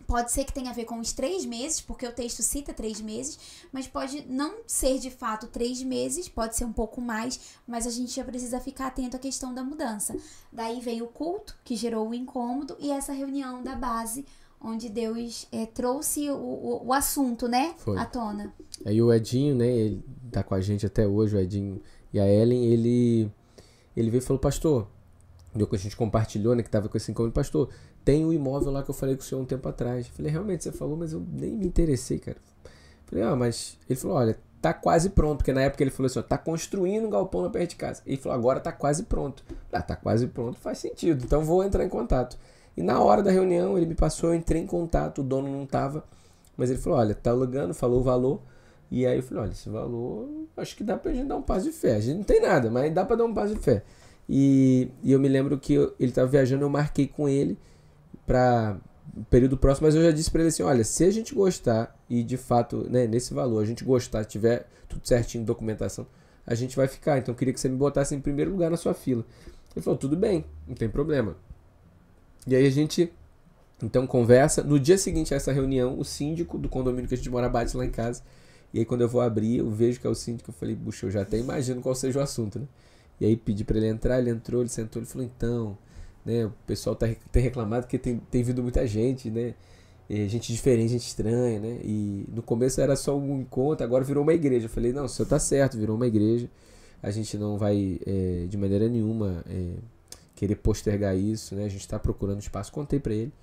Pode ser que tenha a ver com os 3 meses, porque o texto cita 3 meses, mas pode não ser de fato 3 meses, pode ser um pouco mais, mas a gente já precisa ficar atento à questão da mudança. Daí veio o culto, que gerou o incômodo, e essa reunião da base, onde Deus trouxe o assunto, né, à tona. Aí o Edinho, né, ele tá com a gente até hoje, o Edinho e a Ellen, ele veio e falou, pastor, que a gente compartilhou, né, que tava com esse incômodo, pastor, tem o imóvel lá que eu falei com o senhor um tempo atrás. Eu falei, realmente, você falou, mas eu nem me interessei, cara. Eu falei, mas... Ele falou, olha, tá quase pronto, porque na época ele falou assim, ó, tá construindo um galpão lá perto de casa. Ele falou, agora tá quase pronto. Tá quase pronto, faz sentido, então vou entrar em contato. E na hora da reunião, ele me passou, eu entrei em contato, o dono não tava, mas ele falou, olha, tá alugando, falou o valor, E aí eu falei, olha, esse valor, acho que dá pra gente dar um passo de fé. A gente não tem nada, mas dá pra dar um passo de fé. E eu me lembro que ele tava viajando, eu marquei com ele pra período próximo, mas eu já disse pra ele assim, olha, se a gente gostar e de fato, né, nesse valor, a gente gostar, tiver tudo certinho, documentação, a gente vai ficar. Então eu queria que você me botasse em primeiro lugar na sua fila. Ele falou, tudo bem, não tem problema. E aí a gente, então, conversa. No dia seguinte a essa reunião, o síndico do condomínio que a gente mora bate lá em casa. E aí quando eu vou abrir, eu vejo que é o síndico. Eu falei, puxa, eu já até imagino qual seja o assunto, né? E aí pedi pra ele entrar, ele entrou, ele sentou, ele falou, então, né, o pessoal tem reclamado porque tem vindo muita gente, né? Gente diferente, gente estranha, né? E no começo era só um encontro, agora virou uma igreja. Eu falei, não, o senhor tá certo, virou uma igreja. A gente não vai, de maneira nenhuma, querer postergar isso, né? A gente tá procurando espaço. Contei pra ele,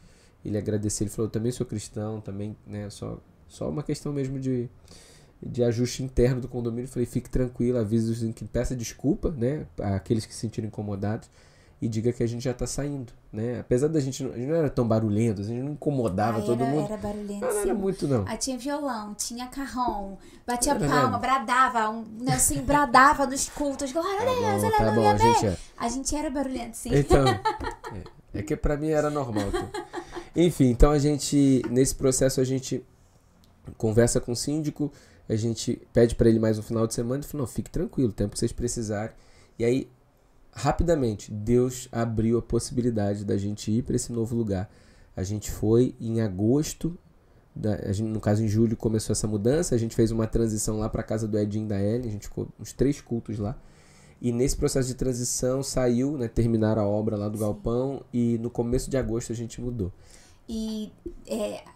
ele agradeceu, ele falou, eu também sou cristão, também, né? Só uma questão mesmo de ajuste interno do condomínio. Eu falei, fique tranquilo, avise que peça desculpa, né? Àqueles que se sentiram incomodados. E diga que a gente já tá saindo, né? Apesar da gente não era tão barulhento, a gente não incomodava todo mundo. Era barulhento, não era muito, não. Tinha violão, tinha carrom, batia palma, bradava, assim, bradava nos cultos. Glória a Deus, tá bom, a gente era barulhento, sim. Então, é que pra mim era normal. Então. Enfim, então a gente, nesse processo, a gente conversa com o síndico, a gente pede pra ele mais um final de semana e fala, não, fique tranquilo, o tempo que vocês precisarem. E aí, rapidamente, Deus abriu a possibilidade da gente ir para esse novo lugar. A gente foi em agosto, no caso em julho começou essa mudança, a gente fez uma transição lá para a casa do Edinho e da Ellen, a gente ficou uns 3 cultos lá. E nesse processo de transição saiu, né, terminaram a obra lá do galpão e no começo de agosto a gente mudou. E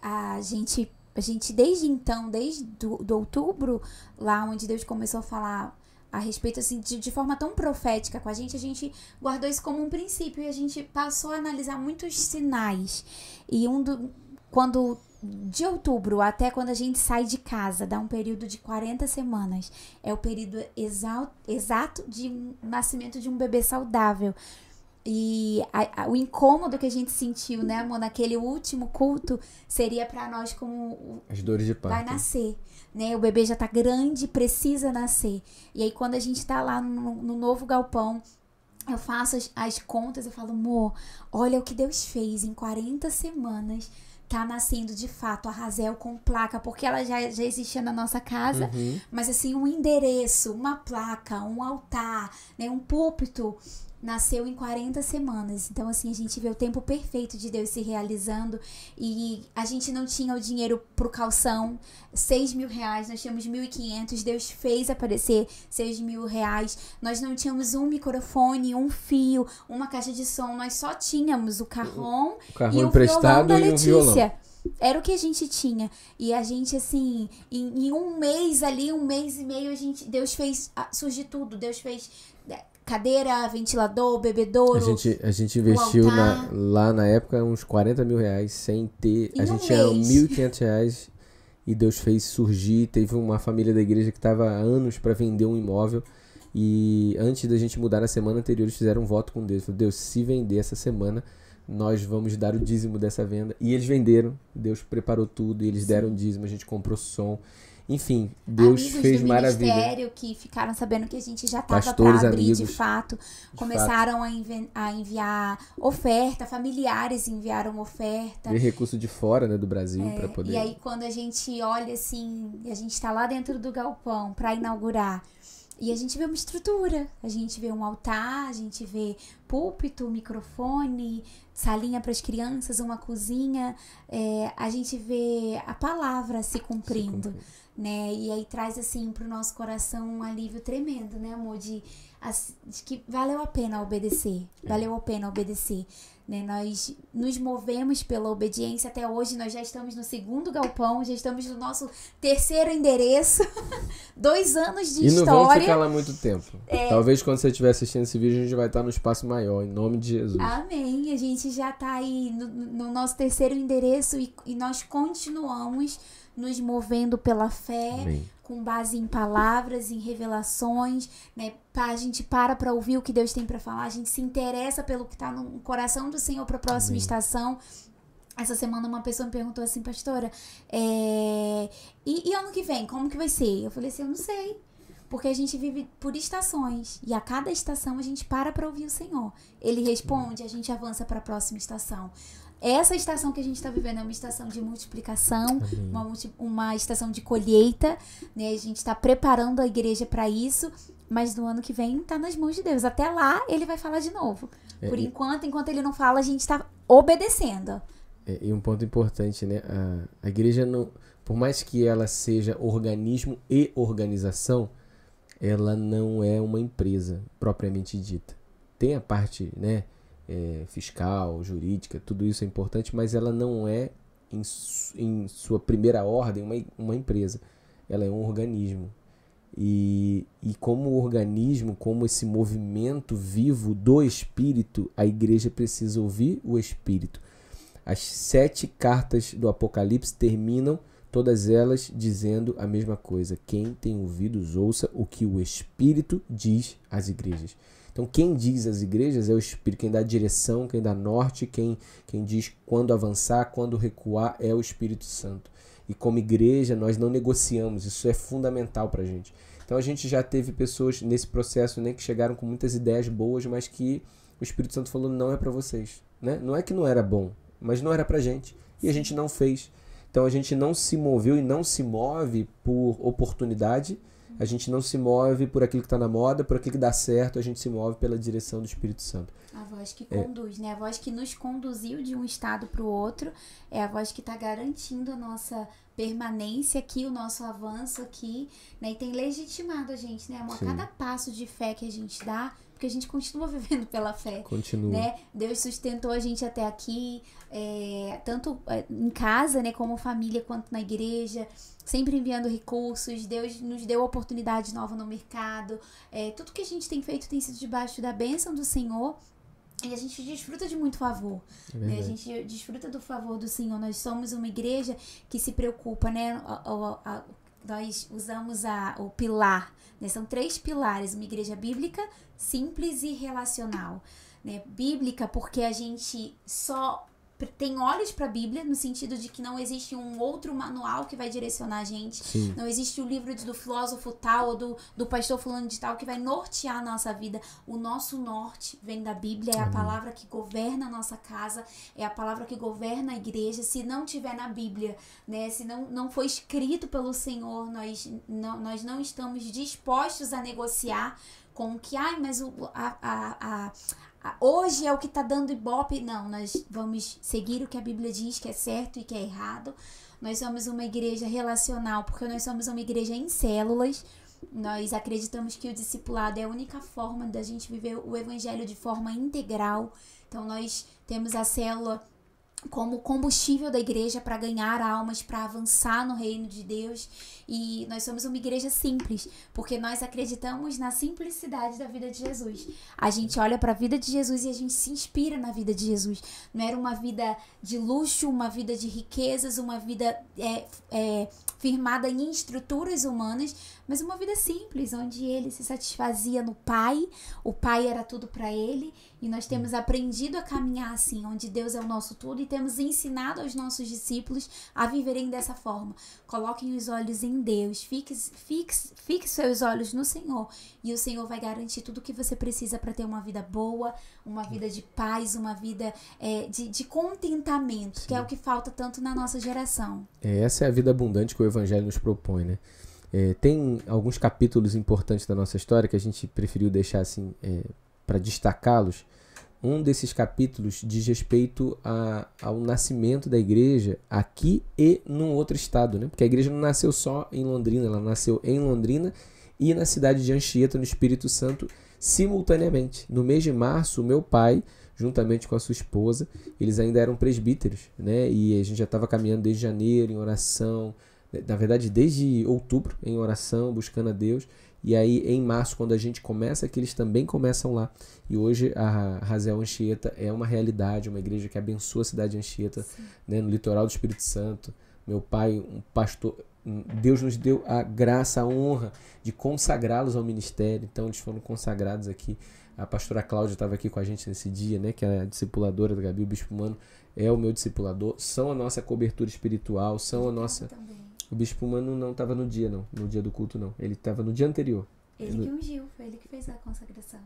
a gente desde então, desde do outubro, lá onde Deus começou a falar a respeito, assim, de forma tão profética com a gente guardou isso como um princípio e a gente passou a analisar muitos sinais. E quando de outubro até quando a gente sai de casa, dá um período de 40 semanas, é o período exato de nascimento de um bebê saudável. E o incômodo que a gente sentiu, né, amor, naquele último culto, seria pra nós como as dores de parto. Vai nascer, né? O bebê já tá grande, precisa nascer. E aí quando a gente tá lá no novo galpão, eu faço as contas, eu falo, amor, olha o que Deus fez em 40 semanas. Tá nascendo de fato a Razel com placa, porque ela já existia na nossa casa, mas assim, um endereço, uma placa, um altar, né, um púlpito, nasceu em 40 semanas. Então, assim, a gente vê o tempo perfeito de Deus se realizando. E a gente não tinha o dinheiro pro calção, 6 mil reais, nós tínhamos 1.500. Deus fez aparecer 6 mil reais. Nós não tínhamos um microfone, um fio, uma caixa de som. Nós só tínhamos o carrom e o violão da Letícia. Era o que a gente tinha. E a gente, assim, em um mês ali, um mês e meio, Deus fez surgir tudo. Deus fez cadeira, ventilador, bebedouro. A gente investiu lá na época uns 40 mil reais sem ter. A gente tinha 1.500 reais e Deus fez surgir. Teve uma família da igreja que estava há anos para vender um imóvel. E antes da gente mudar na semana anterior, eles fizeram um voto com Deus. Falaram, Deus, se vender essa semana, nós vamos dar o dízimo dessa venda. E eles venderam. Deus preparou tudo e eles deram o dízimo. A gente comprou som. Enfim, Deus fez maravilha. Amigos do ministério que ficaram sabendo que a gente já estava para abrir, amigos, de fato, começaram a enviar oferta, familiares enviaram oferta. E recurso de fora, né, do Brasil, para poder... E aí quando a gente olha assim, a gente está lá dentro do galpão para inaugurar, e a gente vê uma estrutura, a gente vê um altar, a gente vê púlpito, microfone, salinha para as crianças, uma cozinha, a gente vê a palavra se cumprindo. Né? E aí traz assim pro nosso coração um alívio tremendo, né, amor? De que valeu a pena obedecer. Valeu a pena obedecer. Né? Nós nos movemos pela obediência. Até hoje nós já estamos no 2º galpão, já estamos no nosso 3º endereço. 2 anos de história. E não vamos ficar lá muito tempo. Talvez quando você estiver assistindo esse vídeo, a gente vai estar no espaço maior, em nome de Jesus. Amém. A gente já está aí no nosso 3º endereço e nós continuamos nos movendo pela fé, amém, com base em palavras, em revelações, né? A gente para ouvir o que Deus tem para falar, a gente se interessa pelo que está no coração do Senhor para a próxima estação. Essa semana uma pessoa me perguntou assim, pastora, e ano que vem, como que vai ser? Eu falei assim, eu não sei. Porque a gente vive por estações. E a cada estação a gente para ouvir o Senhor. Ele responde, a gente avança para a próxima estação. Essa estação que a gente está vivendo é uma estação de multiplicação, uma estação de colheita, né? A gente está preparando a igreja para isso, mas no ano que vem está nas mãos de Deus. Até lá, ele vai falar de novo. Por enquanto ele não fala, a gente está obedecendo. E um ponto importante, né? A igreja, não, por mais que ela seja organismo e organização, ela não é uma empresa propriamente dita. Tem a parte, né, fiscal, jurídica, tudo isso é importante, mas ela não é, em sua primeira ordem, uma empresa. Ela é um organismo. E como organismo, como esse movimento vivo do Espírito, a igreja precisa ouvir o Espírito. As 7 cartas do Apocalipse terminam, todas elas dizendo a mesma coisa. Quem tem ouvidos, ouça o que o Espírito diz às igrejas. Então, quem diz às igrejas é o Espírito. Quem dá direção, quem dá norte, quem diz quando avançar, quando recuar, é o Espírito Santo. E como igreja, nós não negociamos. Isso é fundamental para a gente. Então, a gente já teve pessoas nesse processo, né, que chegaram com muitas ideias boas, mas que o Espírito Santo falou, não é para vocês. Né? Não é que não era bom, mas não era pra gente. E a gente não fez. Então a gente não se moveu e não se move por oportunidade. A gente não se move por aquilo que está na moda, por aquilo que dá certo. A gente se move pela direção do Espírito Santo. A voz que conduz, né? A voz que nos conduziu de um estado para o outro. É a voz que está garantindo a nossa permanência aqui, o nosso avanço aqui, né? E tem legitimado a gente, né, amor? A cada passo de fé que a gente dá, porque a gente continua vivendo pela fé. Continua. Né? Deus sustentou a gente até aqui, tanto em casa, né, como família, quanto na igreja, sempre enviando recursos. Deus nos deu oportunidade nova no mercado. Tudo que a gente tem feito tem sido debaixo da bênção do Senhor. E a gente desfruta de muito favor, né? A gente desfruta do favor do Senhor. Nós somos uma igreja que se preocupa, né? Nós usamos o pilar, né? São 3 pilares, uma igreja bíblica, simples e relacional, né? Bíblica porque a gente só tem olhos para a Bíblia, no sentido de que não existe um outro manual que vai direcionar a gente. Sim. Não existe o livro do filósofo tal ou do pastor fulano de tal que vai nortear a nossa vida. O nosso norte vem da Bíblia, é a palavra que governa a nossa casa, é a palavra que governa a igreja. Se não tiver na Bíblia, né, se não for escrito pelo Senhor, nós não estamos dispostos a negociar com o que, mas hoje é o que está dando ibope. Não, nós vamos seguir o que a Bíblia diz que é certo e que é errado. Nós somos uma igreja relacional, porque nós somos uma igreja em células. Nós acreditamos que o discipulado é a única forma da gente viver o evangelho de forma integral. Então nós temos a célula como combustível da igreja para ganhar almas, para avançar no reino de Deus. E nós somos uma igreja simples, porque nós acreditamos na simplicidade da vida de Jesus. A gente olha para a vida de Jesus e a gente se inspira na vida de Jesus. Não era uma vida de luxo, uma vida de riquezas, uma vida firmada em estruturas humanas, mas uma vida simples, onde ele se satisfazia no Pai, o Pai era tudo para ele, e nós temos aprendido a caminhar assim, onde Deus é o nosso tudo, e temos ensinado aos nossos discípulos a viverem dessa forma. Coloquem os olhos em Deus, fixe seus olhos no Senhor, e o Senhor vai garantir tudo o que você precisa para ter uma vida boa, uma vida de paz, uma vida de contentamento. Sim. Que é o que falta tanto na nossa geração. Essa é a vida abundante que o Evangelho nos propõe, né? Tem alguns capítulos importantes da nossa história que a gente preferiu deixar assim para destacá-los. Um desses capítulos diz respeito ao nascimento da igreja aqui e num outro estado, né? Porque a igreja não nasceu só em Londrina, ela nasceu em Londrina e na cidade de Anchieta, no Espírito Santo, simultaneamente. No mês de março, o meu pai, juntamente com a sua esposa, eles ainda eram presbíteros, né? E a gente já estava caminhando desde janeiro em oração, na verdade desde outubro em oração, buscando a Deus. E aí em março, quando a gente começa, que eles também começam lá. E hoje a Razel Anchieta é uma realidade, uma igreja que abençoa a cidade de Anchieta, né, no litoral do Espírito Santo. Meu pai, um pastor Deus nos deu a graça, a honra de consagrá-los ao ministério. Então eles foram consagrados aqui. A pastora Cláudia estava aqui com a gente nesse dia, né, que é a discipuladora da Gabi. O Bispo Mano é o meu discipulador, são a nossa cobertura espiritual, são a nossa... O Bispo Mano não estava no dia, não, no dia do culto, não. Ele estava no dia anterior. Ele que ungiu, foi ele que fez a consagração.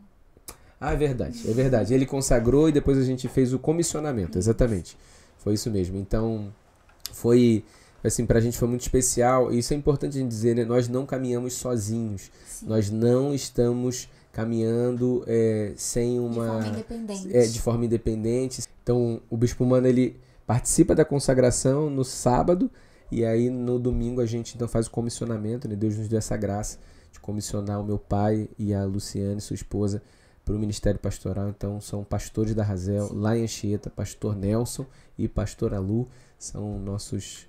Ah, é verdade. Ele consagrou e depois a gente fez o comissionamento, exatamente. Foi isso mesmo. Então, foi, assim, pra gente foi muito especial. E isso é importante a gente dizer, né? Nós não caminhamos sozinhos. Sim. Nós não estamos caminhando sem uma... De forma independente. De forma independente. Então, o Bispo Mano, ele participa da consagração no sábado e aí no domingo a gente então faz o comissionamento, né? Deus nos deu essa graça de comissionar o meu pai e a Luciane, sua esposa, para o Ministério Pastoral. Então, são pastores da Razel, sim, lá em Anchieta, pastor Nelson e pastora Lu, são nossos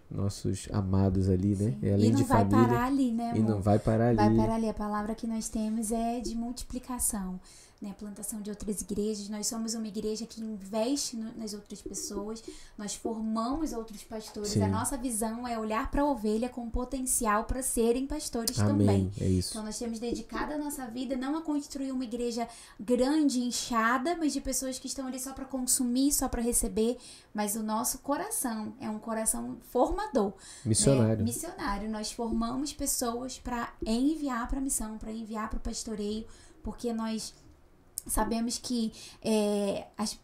amados ali, né? Além de família. E não vai parar ali, né, amor? E não vai parar ali. Vai parar ali. A palavra que nós temos é de multiplicação, né? Plantação de outras igrejas. Nós somos uma igreja que investe nas outras pessoas. Nós formamos outros pastores. Sim. A nossa visão é olhar para a ovelha com potencial para serem pastores. Amém. Também. É isso. Então nós temos dedicado a nossa vida não a construir uma igreja grande, inchada, mas de pessoas que estão ali só para consumir, só para receber. Mas o nosso coração é um coração formador. Missionário. Né? Missionário. Nós formamos pessoas para enviar para a missão, para enviar para o pastoreio, porque nós sabemos que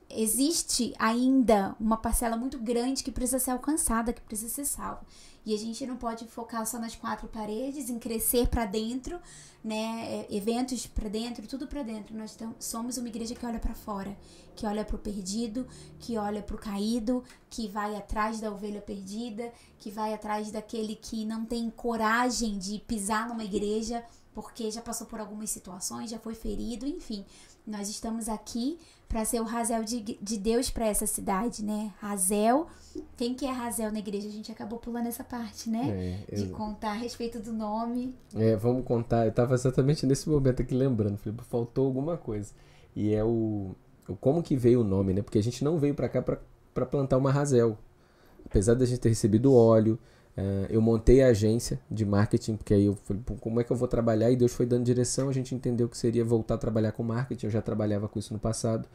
existe ainda uma parcela muito grande que precisa ser alcançada, que precisa ser salva. E a gente não pode focar só nas quatro paredes, em crescer para dentro, né? Eventos para dentro, tudo para dentro. Nós somos uma igreja que olha para fora, que olha para o perdido, que olha para o caído, que vai atrás da ovelha perdida, que vai atrás daquele que não tem coragem de pisar numa igreja porque já passou por algumas situações, já foi ferido, enfim. Nós estamos aqui para ser o Razel de Deus para essa cidade, né? Razel, quem que é Razel na igreja? A gente acabou pulando essa parte, né? De contar a respeito do nome. Vamos contar. Eu estava exatamente nesse momento aqui lembrando, Felipe, faltou alguma coisa. E é o como que veio o nome, né? Porque a gente não veio para cá para plantar uma Razel. Apesar da gente ter recebido óleo, eu montei a agência de marketing, porque aí eu falei, como é que eu vou trabalhar? E Deus foi dando direção, a gente entendeu que seria voltar a trabalhar com marketing. Eu já trabalhava com isso no passado.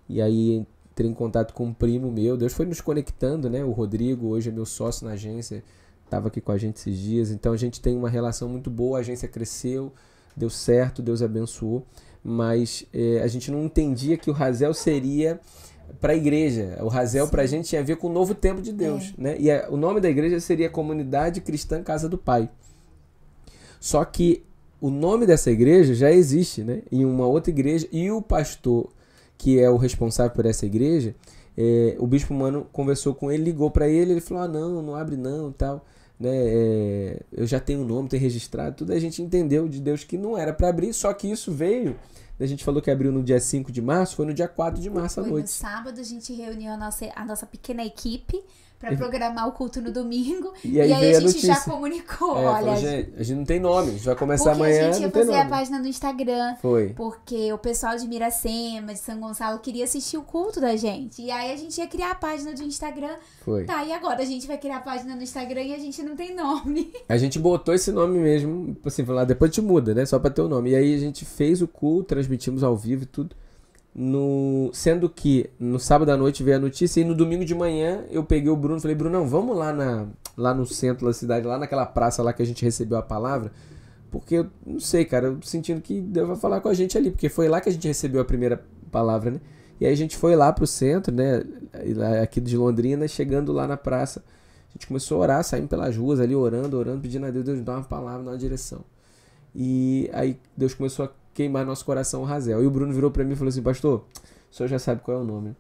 E aí entrei em contato com um primo meu. Deus foi nos conectando, né? O Rodrigo, hoje é meu sócio na agência, estava aqui com a gente esses dias. Então a gente tem uma relação muito boa, a agência cresceu, deu certo, Deus abençoou. Mas a gente não entendia que o Razel seria para a igreja. O Razel para a gente tinha a ver com o novo tempo de Deus, né? E o nome da igreja seria Comunidade Cristã Casa do Pai. Só que o nome dessa igreja já existe, né? Em uma outra igreja, e o pastor que é o responsável por essa igreja, o Bispo Mano conversou com ele, ligou para ele, ele falou, não abre não, tal, né? Eu já tenho um nome, tenho registrado, tudo. A gente entendeu de Deus que não era para abrir, só que isso veio. A gente falou que abriu no dia 5 de março, foi no dia 4 de março à noite. No sábado a gente reuniu a nossa pequena equipe para programar o culto no domingo. E aí a gente já comunicou, olha... a gente não tem nome, a gente vai começar amanhã, a gente ia fazer a página no Instagram. Foi. Porque o pessoal de Miracema, de São Gonçalo, queria assistir o culto da gente. E aí a gente ia criar a página do Instagram. Foi. Tá, e agora a gente vai criar a página no Instagram e a gente não tem nome. A gente botou esse nome mesmo, assim, lá depois a gente muda, né? Só pra ter o nome. E aí a gente fez o culto, transmitimos ao vivo e tudo. Sendo que no sábado à noite veio a notícia e no domingo de manhã eu peguei o Bruno e falei, Bruno, vamos lá no centro da cidade, lá naquela praça lá que a gente recebeu a palavra, porque eu não sei, cara, eu tô sentindo que Deus vai falar com a gente ali, porque foi lá que a gente recebeu a primeira palavra, né? E aí a gente foi lá pro centro, né, aqui de Londrina, chegando lá na praça, a gente começou a orar, saímos pelas ruas ali, orando, pedindo a Deus dar uma palavra, dar uma direção. E aí Deus começou a queimar nosso coração, o Razel. E o Bruno virou pra mim e falou assim, pastor, o senhor já sabe qual é o nome, né?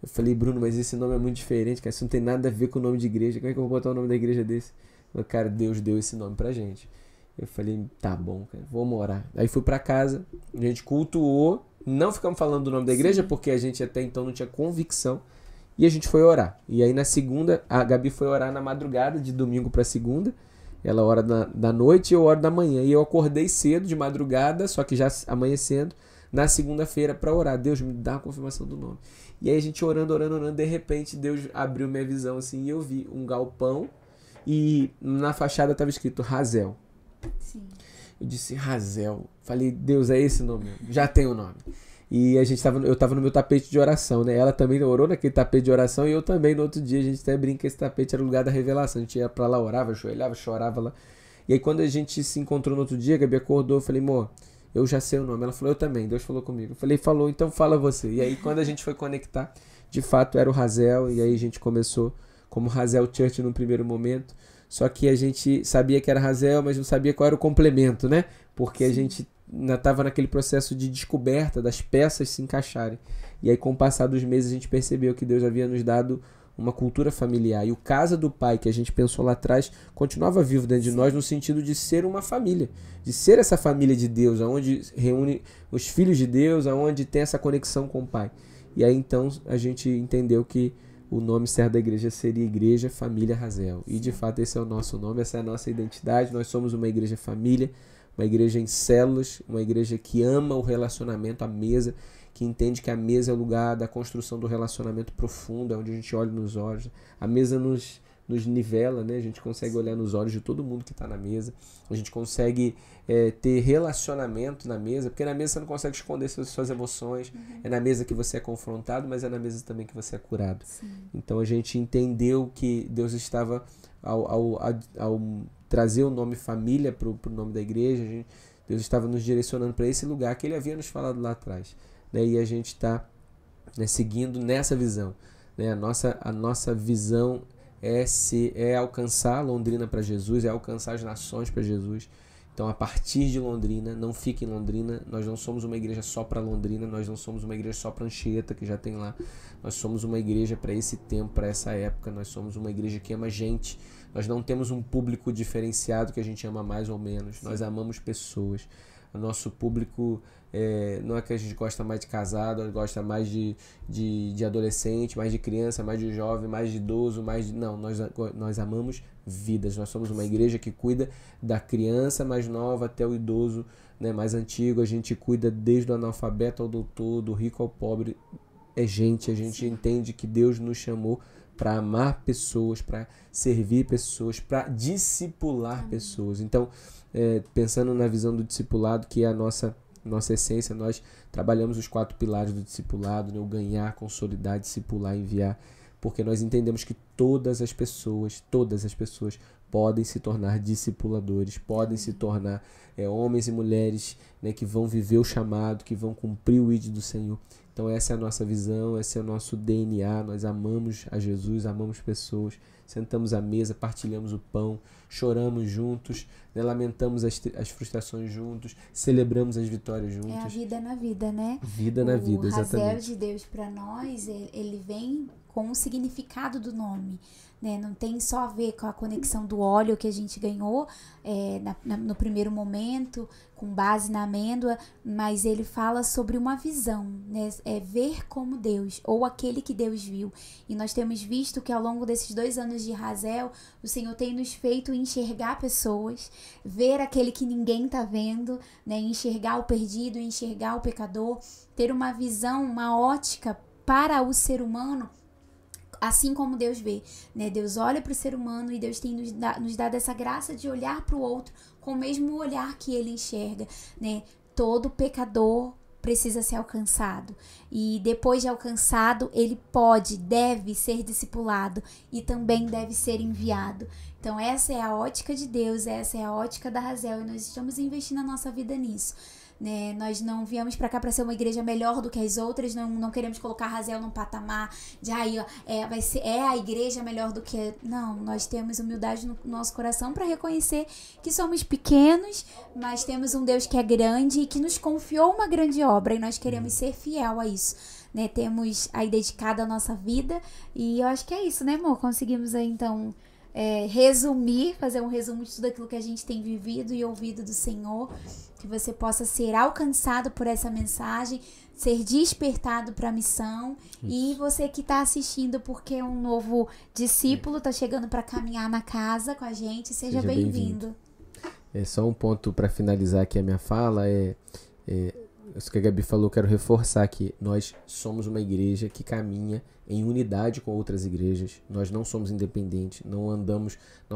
Eu falei, Bruno, mas esse nome é muito diferente, cara, isso não tem nada a ver com o nome de igreja, como é que eu vou botar o nome da igreja desse? Eu falei, cara, Deus deu esse nome pra gente. Eu falei, tá bom, cara, vamos orar. Aí fui pra casa, a gente cultuou, não ficamos falando do nome da igreja, porque a gente até então não tinha convicção, e a gente foi orar. E aí na segunda, a Gabi foi orar na madrugada, de domingo pra segunda, ela ora da noite e eu oro da manhã. E eu acordei cedo, de madrugada, só que já amanhecendo, na segunda-feira para orar. Deus, me dá a confirmação do nome. E aí a gente orando, de repente Deus abriu minha visão assim e eu vi um galpão e na fachada estava escrito Razel. Sim. Eu disse, Razel. Falei, Deus, é esse nome? Já tem o nome. E eu tava no meu tapete de oração, né? Ela também orou naquele tapete de oração e eu também no outro dia. A gente até brinca que esse tapete era o lugar da revelação. A gente ia pra lá, orava, ajoelhava, chorava lá. E aí quando a gente se encontrou no outro dia, a Gabi acordou, eu falei, amor, eu já sei o nome. Ela falou, eu também. Deus falou comigo. Eu falei, falou, então fala você. E aí quando a gente foi conectar, de fato era o Razel. E aí a gente começou como Razel Church no primeiro momento. Só que a gente sabia que era Razel, mas não sabia qual era o complemento, né? Porque a gente estava naquele processo de descoberta das peças se encaixarem. E aí, com o passar dos meses, a gente percebeu que Deus havia nos dado uma cultura familiar. E o Casa do Pai, que a gente pensou lá atrás, continuava vivo dentro de nós no sentido de ser uma família. De ser essa família de Deus, onde reúne os filhos de Deus, onde tem essa conexão com o Pai. E aí, então, a gente entendeu que o nome certo da igreja seria Igreja Família Razel. E, de fato, esse é o nosso nome, essa é a nossa identidade. Nós somos uma igreja família, uma igreja em células, uma igreja que ama o relacionamento, a mesa, que entende que a mesa é o lugar da construção do relacionamento profundo, é onde a gente olha nos olhos. A mesa nos nivela, né? A gente consegue olhar nos olhos de todo mundo que está na mesa. A gente consegue ter relacionamento na mesa, porque na mesa você não consegue esconder suas emoções. É na mesa que você é confrontado, mas é na mesa também que você é curado. Sim. Então a gente entendeu que Deus estava, ao trazer o nome família para o nome da igreja, Deus estava nos direcionando para esse lugar que Ele havia nos falado lá atrás. Né? E a gente está, né, seguindo nessa visão. Né? A nossa visão é alcançar Londrina para Jesus, é alcançar as nações para Jesus. Então, a partir de Londrina, não fique em Londrina. Nós não somos uma igreja só para Londrina, nós não somos uma igreja só para Anchieta, que já tem lá. Nós somos uma igreja para esse tempo, para essa época. Nós somos uma igreja que ama gente. Nós não temos um público diferenciado que a gente ama mais ou menos. Sim. Nós amamos pessoas. O nosso público não é que a gente gosta mais de casado, gosta mais de adolescente, mais de criança, mais de jovem, mais de idoso, Não, nós amamos vidas. Nós somos uma igreja que cuida da criança mais nova até o idoso, né, mais antigo. A gente cuida desde o analfabeto ao doutor, do rico ao pobre. A gente entende que Deus nos chamou para amar pessoas, para servir pessoas, para discipular pessoas. Então, pensando na visão do discipulado, que é a nossa essência, nós trabalhamos os 4 pilares do discipulado, né? O ganhar, consolidar, discipular, enviar, porque nós entendemos que todas as pessoas podem se tornar discipuladores, podem se tornar homens e mulheres, né, que vão viver o chamado, que vão cumprir o ID do Senhor. Então essa é a nossa visão, esse é o nosso DNA, nós amamos a Jesus, amamos pessoas, sentamos à mesa, partilhamos o pão, choramos juntos, né, lamentamos as frustrações juntos, celebramos as vitórias juntos. É a vida na vida, né? Vida na vida, exatamente. O Razel de Deus para nós, ele vem com o significado do nome, né? Não tem só a ver com a conexão do óleo que a gente ganhou no primeiro momento, com base na amêndoa, mas ele fala sobre uma visão, né? É ver como Deus, ou aquele que Deus viu. E nós temos visto que ao longo desses 2 anos de Razel, o Senhor tem nos feito enxergar pessoas, ver aquele que ninguém está vendo, né? Enxergar o perdido, enxergar o pecador, ter uma visão, uma ótica para o ser humano, assim como Deus vê, né? Deus olha para o ser humano e Deus tem nos dado essa graça de olhar para o outro com o mesmo olhar que ele enxerga, né? Todo pecador precisa ser alcançado, e depois de alcançado ele deve ser discipulado e também deve ser enviado. Então essa é a ótica de Deus, essa é a ótica da Razel, e nós estamos investindo a nossa vida nisso. Né? Nós não viemos para cá para ser uma igreja melhor do que as outras, não queremos colocar a Razel num patamar de a igreja melhor do que... Não, nós temos humildade no nosso coração para reconhecer que somos pequenos, mas temos um Deus que é grande e que nos confiou uma grande obra, e nós queremos ser fiel a isso. Né? Temos aí dedicado a nossa vida, e eu acho que é isso, né, amor? Conseguimos aí então fazer um resumo de tudo aquilo que a gente tem vivido e ouvido do Senhor, que você possa ser alcançado por essa mensagem, ser despertado para a missão. Isso. E você que está assistindo porque um novo discípulo está chegando para caminhar na casa com a gente, seja bem-vindo. Só um ponto para finalizar aqui a minha fala, isso que a Gabi falou, eu quero reforçar aqui. Nós somos uma igreja que caminha em unidade com outras igrejas. Nós não somos independentes, não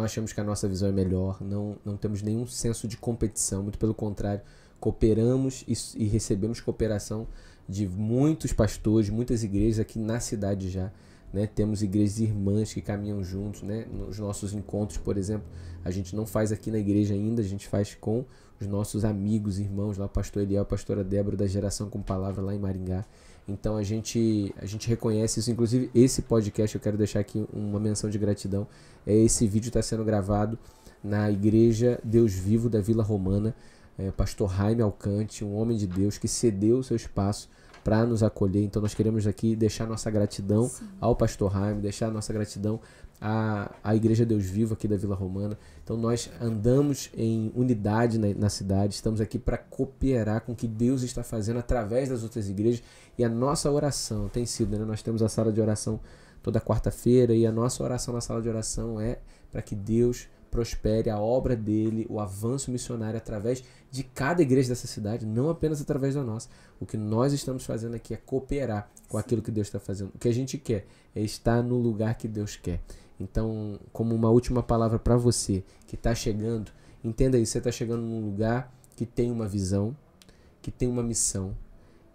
achamos que a nossa visão é melhor, não temos nenhum senso de competição, muito pelo contrário, cooperamos e recebemos cooperação de muitos pastores, muitas igrejas aqui na cidade já. Né? Temos igrejas irmãs que caminham juntos, né? Nos nossos encontros, por exemplo, a gente não faz aqui na igreja ainda, a gente faz com os nossos amigos, irmãos, lá o pastor Eliel, a pastora Débora da Geração com Palavra lá em Maringá. Então a gente reconhece isso. Inclusive esse podcast, eu quero deixar aqui uma menção de gratidão. Esse vídeo está sendo gravado na igreja Deus Vivo da Vila Romana. Pastor Jaime Alcante, um homem de Deus que cedeu o seu espaço para nos acolher. Então nós queremos aqui deixar nossa gratidão ao pastor Jaime, deixar nossa gratidão à Igreja Deus Vivo aqui da Vila Romana. Então nós andamos em unidade na cidade, estamos aqui para cooperar com o que Deus está fazendo através das outras igrejas, e a nossa oração tem sido, né? Nós temos a sala de oração toda quarta-feira, e a nossa oração na sala de oração é para que Deus prospere a obra dele, o avanço missionário através de cada igreja dessa cidade, não apenas através da nossa. O que nós estamos fazendo aqui é cooperar com aquilo que Deus está fazendo. O que a gente quer é estar no lugar que Deus quer. Então, como uma última palavra para você que está chegando, entenda isso, você está chegando num lugar que tem uma visão, que tem uma missão,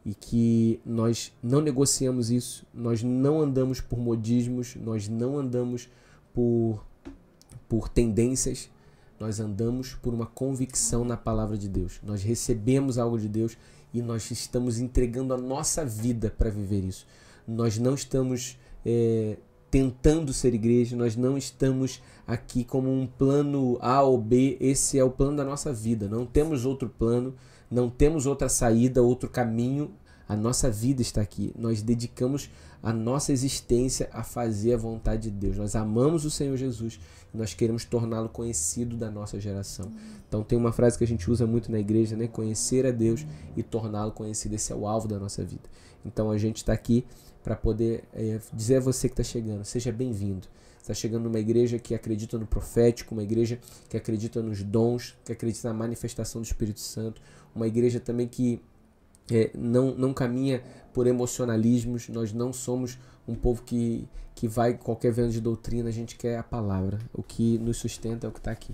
e que nós não negociamos isso, nós não andamos por modismos, nós não andamos por tendências, nós andamos por uma convicção na palavra de Deus. Nós recebemos algo de Deus e nós estamos entregando a nossa vida para viver isso. Nós não estamos tentando ser igreja, nós não estamos aqui como um plano A ou B, esse é o plano da nossa vida. Não temos outro plano, não temos outra saída, outro caminho. A nossa vida está aqui. Nós dedicamos a nossa existência a fazer a vontade de Deus. Nós amamos o Senhor Jesus e nós queremos torná-lo conhecido da nossa geração. Então tem uma frase que a gente usa muito na igreja, né? Conhecer a Deus e torná-lo conhecido. Esse é o alvo da nossa vida. Então a gente está aqui para poder dizer a você que está chegando, seja bem-vindo. Você está chegando numa igreja que acredita no profético, uma igreja que acredita nos dons, que acredita na manifestação do Espírito Santo, uma igreja também que não caminha por emocionalismos. Nós não somos um povo que vai qualquer vento de doutrina, a gente quer a palavra. O que nos sustenta é o que está aqui.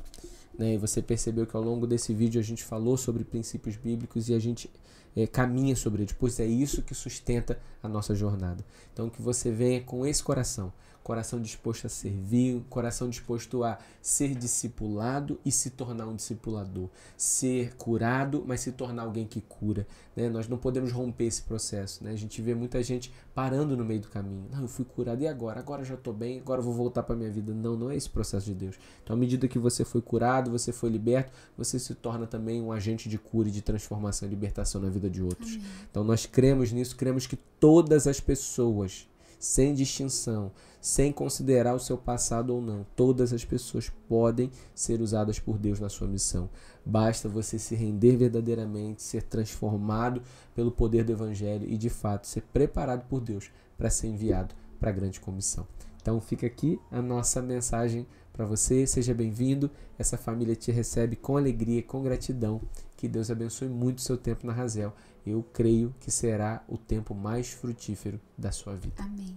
Né? E você percebeu que ao longo desse vídeo a gente falou sobre princípios bíblicos e a gente caminha sobre eles, pois é isso que sustenta a nossa jornada. Então que você venha com esse coração disposto a servir, coração disposto a ser discipulado e se tornar um discipulador, ser curado, mas se tornar alguém que cura. Né? Nós não podemos romper esse processo. Né? A gente vê muita gente parando no meio do caminho. Não, eu fui curado, e agora? Agora já estou bem, agora eu vou voltar para a minha vida. Não é esse processo de Deus. Então, à medida que você foi curado, você foi liberto, você se torna também um agente de cura e de transformação e libertação na vida de outros. Amém. Então, nós cremos nisso, cremos que todas as pessoas, sem distinção, sem considerar o seu passado ou não, todas as pessoas podem ser usadas por Deus na sua missão. Basta você se render verdadeiramente, ser transformado pelo poder do Evangelho e, de fato, ser preparado por Deus para ser enviado para a grande comissão. Então fica aqui a nossa mensagem para você. Seja bem-vindo. Essa família te recebe com alegria e com gratidão. Que Deus abençoe muito o seu tempo na Razel. Eu creio que será o tempo mais frutífero da sua vida. Amém.